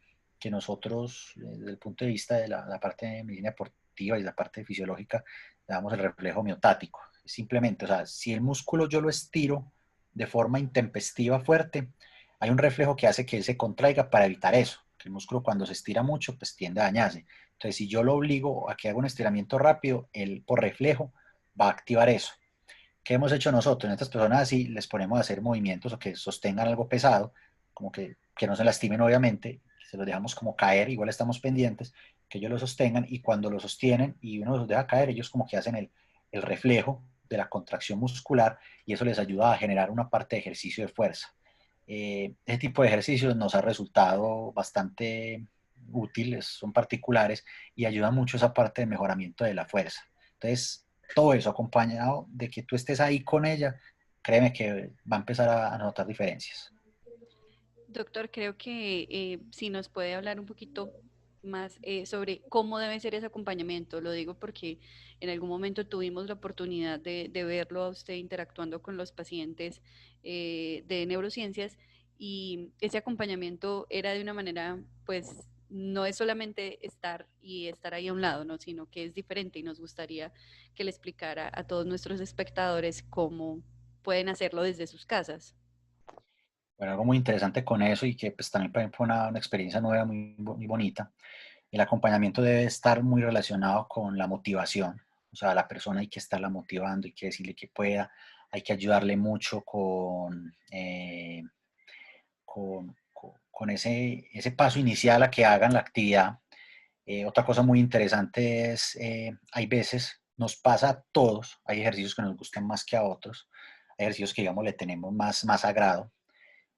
nosotros, desde el punto de vista de la parte de medicina deportiva y la parte fisiológica, le damos el reflejo miotático. Simplemente, o sea, si el músculo yo lo estiro de forma intempestiva fuerte, hay un reflejo que hace que él se contraiga para evitar eso. Que el músculo cuando se estira mucho, pues tiende a dañarse. Entonces, si yo lo obligo a que haga un estiramiento rápido, él por reflejo va a activar eso. ¿Qué hemos hecho nosotros? En estas personas así les ponemos a hacer movimientos o que sostengan algo pesado, como que no se lastimen obviamente, se los dejamos como caer, igual estamos pendientes, que ellos lo sostengan y cuando lo sostienen y uno los deja caer, ellos como que hacen el reflejo de la contracción muscular y eso les ayuda a generar una parte de ejercicio de fuerza. Ese tipo de ejercicios nos ha resultado bastante útiles, son particulares y ayudan mucho esa parte de mejoramiento de la fuerza. Entonces, todo eso acompañado de que tú estés ahí con ella, créeme que va a empezar a notar diferencias. Doctor, creo que si nos puede hablar un poquito más sobre cómo debe ser ese acompañamiento. Lo digo porque en algún momento tuvimos la oportunidad de verlo a usted interactuando con los pacientes de neurociencias, y ese acompañamiento era de una manera, pues no es solamente estar y estar ahí a un lado, ¿no? Sino que es diferente, y nos gustaría que le explicara a todos nuestros espectadores cómo pueden hacerlo desde sus casas. Bueno, algo muy interesante con eso y que pues también para mí fue una experiencia nueva muy bonita. El acompañamiento debe estar muy relacionado con la motivación. O sea, a la persona hay que estarla motivando, hay que decirle que pueda, hay que ayudarle mucho con con ese paso inicial a que hagan la actividad. Otra cosa muy interesante es, hay veces, nos pasa a todos, hay ejercicios que nos gustan más que a otros, hay ejercicios que, digamos, le tenemos más agrado.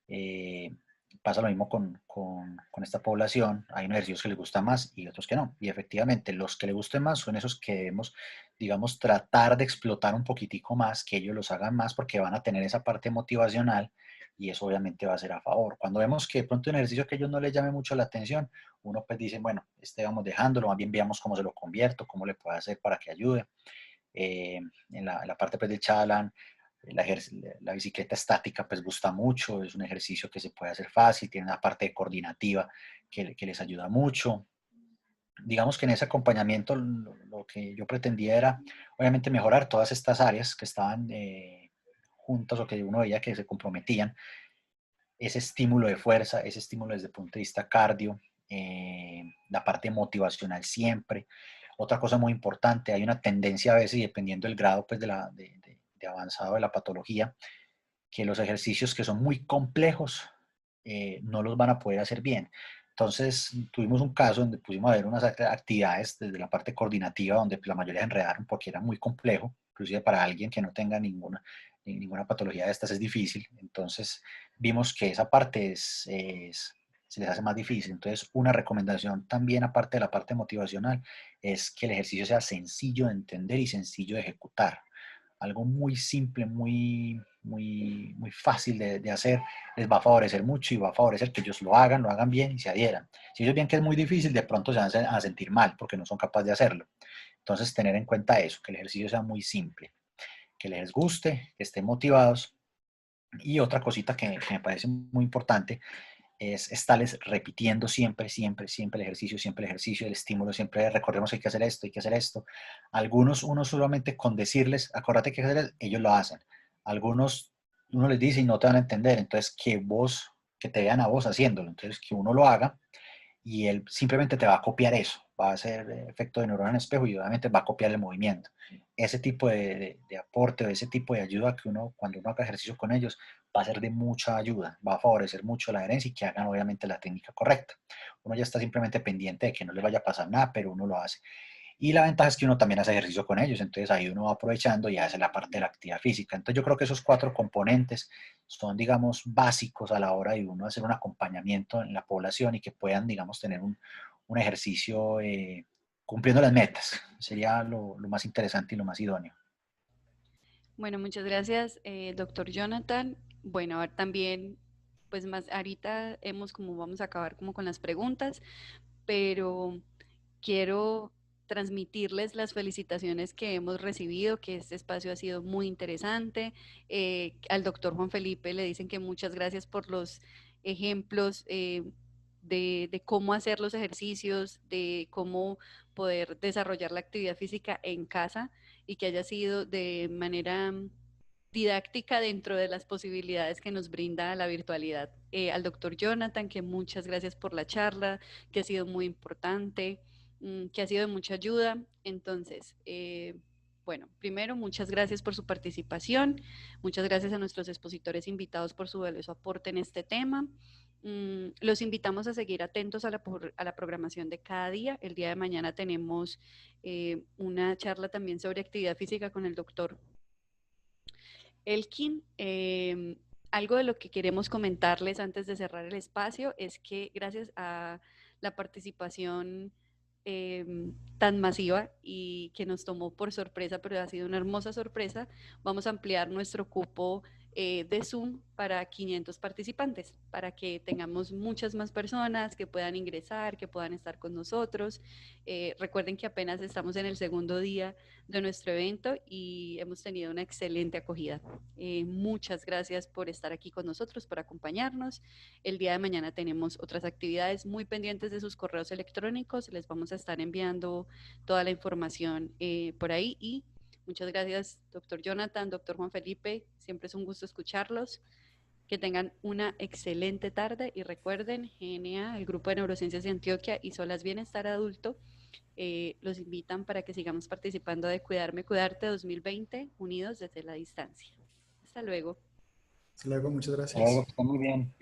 Eh, Pasa lo mismo con esta población, hay unos ejercicios que les gustan más y otros que no. Y efectivamente, los que les gusten más son esos que debemos, digamos, tratar de explotar un poquitico más, que ellos los hagan más porque van a tener esa parte motivacional y eso obviamente va a ser a favor. Cuando vemos que de pronto un ejercicio que a ellos no les llame mucho la atención, uno pues dice, bueno, vamos dejándolo, más bien veamos cómo se lo convierto, cómo le puedo hacer para que ayude. En la parte pues, del Chala'n, la, la bicicleta estática pues gusta mucho, es un ejercicio que se puede hacer fácil, tiene una parte coordinativa que les ayuda mucho. Digamos que en ese acompañamiento lo que yo pretendía era obviamente mejorar todas estas áreas que estaban juntas o que uno veía que se comprometían, ese estímulo de fuerza, ese estímulo desde el punto de vista cardio, la parte motivacional siempre. Otra cosa muy importante, hay una tendencia a veces, y dependiendo del grado pues, de avanzado de la patología, que los ejercicios que son muy complejos no los van a poder hacer bien. Entonces, tuvimos un caso donde pusimos a ver unas actividades desde la parte coordinativa, donde la mayoría enredaron porque era muy complejo, inclusive para alguien que no tenga ninguna patología de estas es difícil. Entonces, vimos que esa parte se les hace más difícil. Entonces, una recomendación también, aparte de la parte motivacional, es que el ejercicio sea sencillo de entender y sencillo de ejecutar. Algo muy simple, muy fácil de hacer, les va a favorecer mucho y va a favorecer que ellos lo hagan bien y se adhieran. Si ellos ven que es muy difícil, de pronto se van a sentir mal porque no son capaces de hacerlo. Entonces, tener en cuenta eso, que el ejercicio sea muy simple, que les guste, que estén motivados. Y otra cosita que me parece muy importante es estarles repitiendo siempre el ejercicio, el estímulo, siempre recordemos que hay que hacer esto, hay que hacer esto. Algunos, uno solamente con decirles, acuérdate que hacer, ellos lo hacen. Algunos, uno les dice y no te van a entender, entonces que te vean a vos haciéndolo, entonces que uno lo haga y él simplemente te va a copiar eso, va a hacer efecto de neurona en espejo y obviamente va a copiar el movimiento. Ese tipo de aporte o ese tipo de ayuda que uno, cuando uno haga ejercicio con ellos, va a ser de mucha ayuda, va a favorecer mucho la adherencia y que hagan obviamente la técnica correcta. Uno ya está simplemente pendiente de que no les vaya a pasar nada, pero uno lo hace. Y la ventaja es que uno también hace ejercicio con ellos, entonces ahí uno va aprovechando y hace la parte de la actividad física. Entonces yo creo que esos 4 componentes son, digamos, básicos a la hora de uno hacer un acompañamiento en la población y que puedan, digamos, tener un ejercicio cumpliendo las metas. Sería lo más interesante y lo más idóneo. Bueno, muchas gracias, doctor Jonathan. Bueno, a ver, también, pues más ahorita vamos a acabar como con las preguntas, pero quiero transmitirles las felicitaciones que hemos recibido, que este espacio ha sido muy interesante. Al doctor Juan Felipe le dicen que muchas gracias por los ejemplos de cómo hacer los ejercicios, de cómo poder desarrollar la actividad física en casa y que haya sido de manera didáctica dentro de las posibilidades que nos brinda la virtualidad. Al doctor Jonathan, que muchas gracias por la charla, que ha sido muy importante, que ha sido de mucha ayuda. Entonces, bueno, primero, muchas gracias por su participación, muchas gracias a nuestros expositores invitados por su valioso aporte en este tema. Los invitamos a seguir atentos a la programación de cada día. El día de mañana tenemos una charla también sobre actividad física con el doctor Elkin. Algo de lo que queremos comentarles antes de cerrar el espacio es que gracias a la participación tan masiva y que nos tomó por sorpresa, pero ha sido una hermosa sorpresa, vamos a ampliar nuestro cupo de Zoom para 500 participantes, para que tengamos muchas más personas que puedan ingresar, que puedan estar con nosotros. Recuerden que apenas estamos en el segundo día de nuestro evento y hemos tenido una excelente acogida. Muchas gracias por estar aquí con nosotros, por acompañarnos. El día de mañana tenemos otras actividades muy pendientes de sus correos electrónicos. Les vamos a estar enviando toda la información por ahí y muchas gracias, doctor Jonathan, doctor Juan Felipe. Siempre es un gusto escucharlos. Que tengan una excelente tarde y recuerden, GNA, el Grupo de Neurociencias de Antioquia y Solas Bienestar Adulto, los invitan para que sigamos participando de Cuidarme, Cuidarte 2020, unidos desde la distancia. Hasta luego. Hasta luego, muchas Hasta luego, gracias. que estén muy bien.